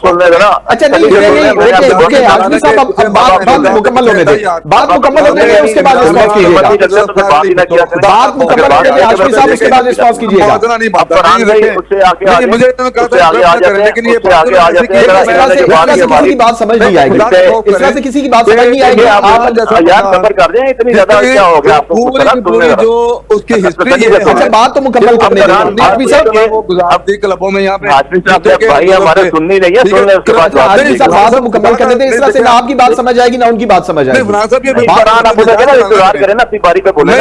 अच्छा नहीं देखिए हाशमी साहब, अब बात मुकम्मल होने दें, बात मुकम्मल होने दें, उसके बाद रिस्पॉन्स कीजिएगा, बात मुकम्मल होने दें हाशमी साहब, उसके बाद रिस्पॉन्स कीजिएगा। मुझे लेकिन ये किसी की बात समझ नहीं आएगी, इस तरह से किसी की बात समझ नहीं आएगी। आप कर रहे हैं, इतनी ज्यादा क्या हो गया आपको, जो उसकी हिस्ट्री है। अच्छा बात तो मुकम्मल करने दें क्लबों में यहाँ पे भाई हमारे सुननी नहीं है, सुन ले उसके बाद बात मुकम्मल करने दें, इस तरह से ना आपकी बात समझ आएगी ना उनकी बात समझ आएगी। अपनी बारी पे बोले,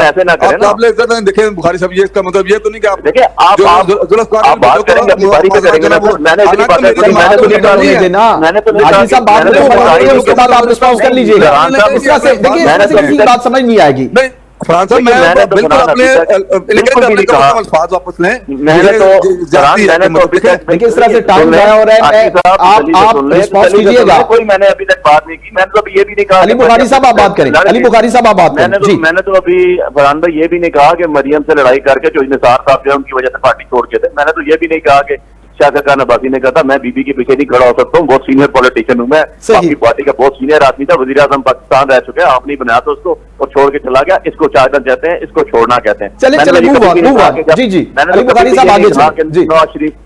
ऐसे ना करें। देखिए बुखारी साहब, ये इसका मतलब ये तो नहीं कि आप देखिए आप बात करेंगे अपनी बारी पे करेंगे ना, मैंने उसके बाद आप रिस्पॉन्स कर लीजिएगा, इस तरह से देखिए किसी की बात समझ नहीं आएगी। फरहान साहब मैं बिल्कुल अपने अल्फाज वापस लें, देखिए इस तरह से टाइम जाया हो रहा है, आप रिस्पॉन्स कीजिएगा। कोई मैंने अभी तक बात नहीं की, मैंने तो अभी ये भी नहीं कहा। अली बुखारी साहब आप बात करें, अली बुखारी साहब आप बात करें। मैंने तो अभी फरहान भाई ये भी नहीं कहा कि मरियम से लड़ाई करके जो निसार साहब जो है उनकी वजह से पार्टी छोड़ के थे, मैंने तो ये भी नहीं कहा कि शाह खान अब्बासी ने कहा था मैं बीबी के पीछे नहीं खड़ा हो सकता हूँ, बहुत सीनियर पॉलिटिशियन हूँ मैं, आपकी पार्टी का बहुत सीनियर आदमी था, वज़ीर आज़म पाकिस्तान रह चुके हैं, आपने बनाया था उसको और छोड़ के चला गया, इसको चाहता कहते हैं, इसको छोड़ना कहते हैं।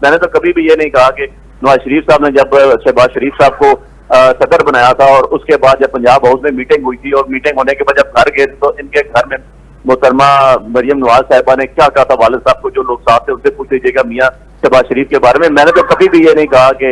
मैंने तो कभी भी ये नहीं कहा कि नवाज शरीफ साहब ने जब शहबाज शरीफ साहब को सदर बनाया था और उसके बाद जब पंजाब हाउस में मीटिंग हुई थी और मीटिंग होने के बाद जब घर गए तो इनके घर में मोहतरमा मरियम नवाज साहिबा ने क्या कहा था वालिद साहब को, जो लोग साथ थे उनसे पूछ लीजिएगा मियां शहबाज शरीफ के बारे में। मैंने तो कभी भी ये नहीं कहा कि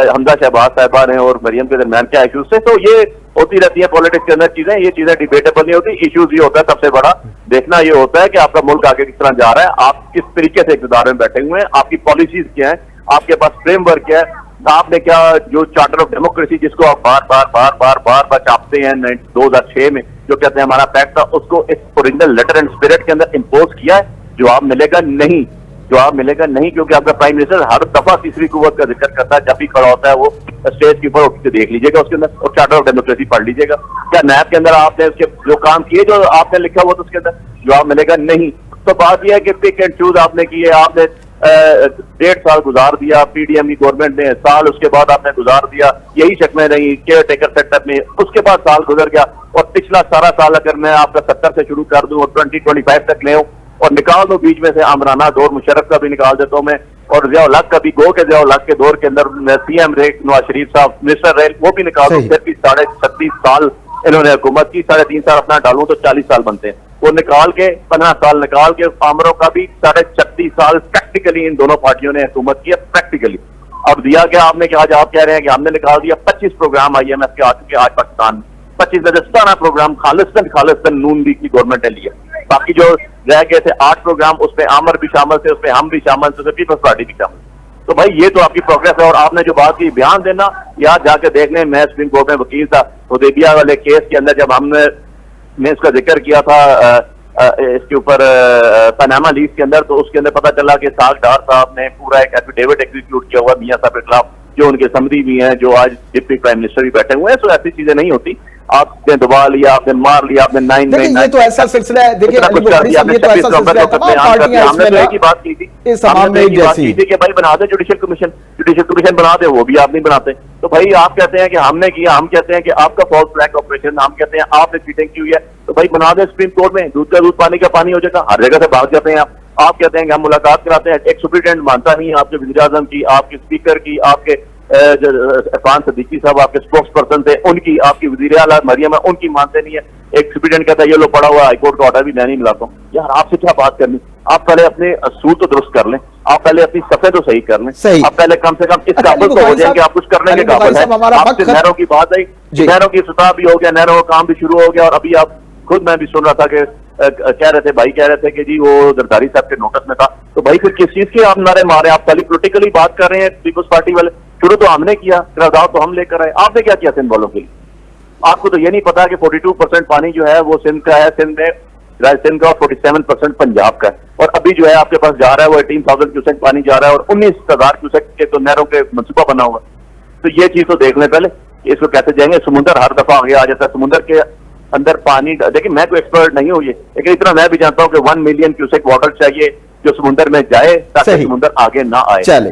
हमजा शहबाज साहिबा ने और मरियम के दरमियान क्या इश्यूज थे, तो ये होती रहती है पॉलिटिक्स के अंदर चीजें, ये चीजें डिबेटेबल नहीं होती। इश्यूज ये होता है सबसे बड़ा देखना ये होता है कि आपका मुल्क आगे किस तरह जा रहा है, आप किस तरीके से इक़्तिदार में बैठे हुए हैं, आपकी पॉलिसीज क्या है, आपके पास फ्रेमवर्क क्या है, आपने क्या जो चार्टर ऑफ डेमोक्रेसी जिसको आप बार चापते हैं 2006 में जो कहते हैं हमारा पैक्ट था, उसको इस ओरिजिनल लेटर एंड स्पिरिट के अंदर इम्पोज किया है। जवाब मिलेगा नहीं, जवाब मिलेगा नहीं, क्योंकि आपका प्राइम मिनिस्टर हर दफा तीसरी कुव्वत का जिक्र करता है, जब भी खड़ा होता है वो स्टेज के ऊपर उठ के देख लीजिएगा उसके अंदर और चार्टर ऑफ डेमोक्रेसी पढ़ लीजिएगा, क्या नैब के अंदर आपने उसके जो काम किए जो आपने लिखा हुआ था उसके अंदर जवाब मिलेगा नहीं। तो बात यह है कि पिक एंड चूज आपने किए, आपने 1.5 साल गुजार दिया पीडीएम की गवर्नमेंट ने, साल उसके बाद आपने गुजार दिया यही शक्लें रही केयर टेकर सेटअप में, उसके बाद साल गुजर गया और पिछला सारा साल अगर मैं आपका 70 से शुरू कर दूं और 2025 तक ले और निकाल दो बीच में से आमराना दौर मुशर्रफ का भी निकाल देता हूं मैं और ज़िया उल हक का भी गो के ज़िया उल हक के दौर के अंदर सीएम रहे नवाज शरीफ साहब मिनिस्टर रहे वो भी निकाल दो, फिर भी 36.5 साल इन्होंने हुकूमत की, 3.5 साल अपना डालूं तो 40 साल बनते हैं, वो निकाल के 15 साल निकाल के फार्मरों का भी 36.5 साल प्रैक्टिकली इन दोनों पार्टियों ने हुकूमत की है प्रैक्टिकली। अब दिया क्या आपने कि आज आप कह रहे हैं कि हमने निकाल दिया 25 प्रोग्राम IMF के आ चुके आज पाकिस्तान में, 25 में 17 प्रोग्राम खालिस्तान नून लीग की गवर्नमेंट ने लिया, बाकी जो रह गए थे 8 प्रोग्राम उसमें आमर भी शामिल थे, उसमें हम भी शामिल थे, उसमें पीपल्स पार्टी भी शामिल। तो भाई ये तो आपकी प्रोग्रेस है। और आपने जो बात की बयान देना या जाके देख लें, मैं सुप्रीम कोर्ट में वकील था, हुदैबिया वाले केस के अंदर जब मैं इसका जिक्र किया था इसके ऊपर पनामा लीज के अंदर, तो उसके अंदर पता चला कि साग डार साहब ने पूरा एक एफिडेविट एग्जीक्यूट किया हुआ मियां साहब के खिलाफ, जो उनके समधी भी हैं, जो आज डिप्टी प्राइम मिनिस्टर भी बैठे हुए हैं। तो ऐसी चीजें नहीं होती, आपने दबा लिया, आपने मार लिया, आपने 999 ये तो ऐसा सिलसिला है। देखिए अली बुखारी साहब, ये तो ऐसा सिलसिला है, तमाम पार्टियां हमने तो एक ही बात की थी, इस तमाम में एक जैसी कि भाई बना दे जुडिशियल कमीशन बना दे, वो भी आप नहीं बनाते। तो भाई आप कहते हैं कि हमने किया, हम कहते हैं कि आपका फॉल्स फ्लैग ऑपरेशन, हम कहते हैं आपने चीटिंग की हुई है, तो भाई बना दे सुप्रीम कोर्ट में, दूध का दूध पानी का पानी हो जाएगा। हर जगह से भाग जाते हैं आप कहते हैं कि हम मुलाकात कराते हैं, एक सुप्रिटेंडेंट मानता नहीं है, आपके वज़ीर आज़म की, आपके स्पीकर की, आपके इरफान सदीकी साहब आपके स्पोक्स पर्सन थे उनकी, आपकी वज़ीर आला मरियम है उनकी मानते नहीं है। एक सुप्रिटेंडेंट कहता है ये लो पड़ा हुआ हाईकोर्ट का ऑर्डर भी मैं नहीं मिलाता हूँ। यार आपसे क्या बात करनी, आप पहले अपने असूल तो दुरुस्त कर लें, आप पहले अपनी सफे तो सही कर लें, आप पहले कम से कम इस काबिल तो हो जाएंगे, आप कुछ करने के काबिल है। आपसे नहरों की बात आई, नहरों की सतह भी हो गया, नहरों का काम भी शुरू हो गया, और अभी आप खुद, मैं भी सुन रहा था कि कह रहे थे भाई, कह रहे थे कि जी वो जरदारी साहब के नोटिस में था। तो भाई फिर किस चीज के आप नारे मारे, आप खाली पोलिटिकली बात कर रहे हैं पीपल्स पार्टी वाले। शुरू तो हमने किया, करारदाद तो हम लेकर आए, आपने क्या किया सिंध वालों के लिए? आपको तो ये नहीं पता कि 42% पानी जो है वो सिंध का है, सिंध का, और 47% पंजाब का है, और अभी जो है आपके पास जा रहा है वो 18,000 क्यूसेक पानी जा रहा है, और 19,000 क्यूसेक के तो नहरों के मंसूबा बना हुआ। तो ये चीज तो देख लें पहले, इसको कैसे जाएंगे। समुद्र हर दफा आगे आ जाता है, समुद्र के अंदर पानी, देखिए मैं कोई एक्सपर्ट नहीं हूँ ये, लेकिन इतना मैं भी जानता हूँ कि 1 मिलियन क्यूसेक वाटर चाहिए जो समुद्र में जाए ताकि समुद्र आगे ना आए। चले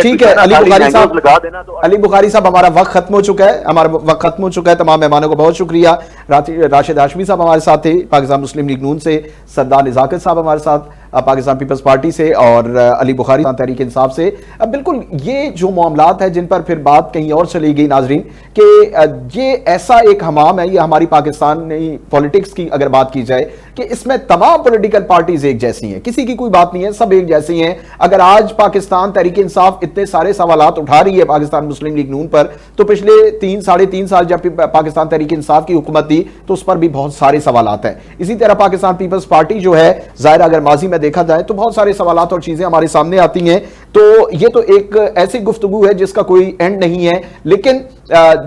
ठीक है अली बुखारी साहब, लगा देना। तो अली बुखारी साहब, हमारा वक्त खत्म हो चुका है, तमाम मेहमानों को बहुत शुक्रिया। राशिद हाशमी साहब हमारे साथ थे पाकिस्तान मुस्लिम लीग नून से, सद्दार निजाकत साहब हमारे साथ पाकिस्तान पीपल्स पार्टी से, और अली बुखारी तहरीक इंसाफ से। अब बिल्कुल ये जो मामलात है जिन पर फिर बात कहीं और चली गई नाजरीन, कि ये ऐसा एक हमाम है, ये हमारी पाकिस्तानी पॉलिटिक्स की अगर बात की जाए कि इसमें तमाम पॉलिटिकल पार्टीज एक जैसी हैं, किसी की कोई बात नहीं है, सब एक जैसी हैं। अगर आज पाकिस्तान तहरीक इंसाफ इतने सारे सवालात उठा रही है पाकिस्तान मुस्लिम लीग नून पर, तो पिछले 3-3.5 साल जब पाकिस्तान तहरीक इंसाफ की हुकूमत थी तो उस पर भी बहुत सारे सवालात हैं। इसी तरह पाकिस्तान पीपल्स पार्टी जो है, जाहिर अगर माजी में देखा जाए तो बहुत सारे सवालात और चीजें हमारे सामने आती हैं। तो ये तो एक ऐसी गुफ्तगू है जिसका कोई एंड नहीं है, लेकिन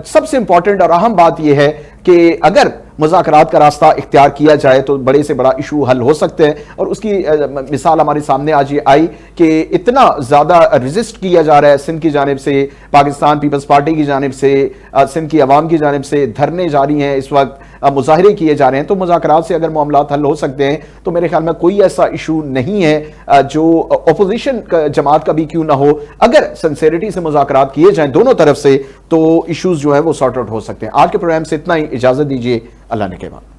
सबसे इंपॉर्टेंट और अहम बात यह है कि अगर मुज़ाकरात का रास्ता इख्तियार किया जाए तो बड़े से बड़ा इशू हल हो सकते हैं। और उसकी मिसाल हमारे सामने आज ये आई कि इतना ज़्यादा रेजिस्ट किया जा रहा है सिंध की जानिब से, पाकिस्तान पीपल्स पार्टी की जानिब से, सिंध की आवाम की जानिब से धरने जारी हैं, इस वक्त मुजाहरे किए जा रहे हैं। तो मुज़ाकरात से अगर मामलात हल हो सकते हैं तो मेरे ख्याल में कोई ऐसा इशू नहीं है जो अपोजिशन जमात का भी क्यों ना हो, अगर सिंसेरिटी से मुज़ाकरात किए जाएं दोनों तरफ से तो इशूज़ जो है वो सॉर्ट आउट हो सकते हैं। आज के प्रोग्राम से इतना ही, इजाज़त दीजिए, अल्लाह ने के बाद।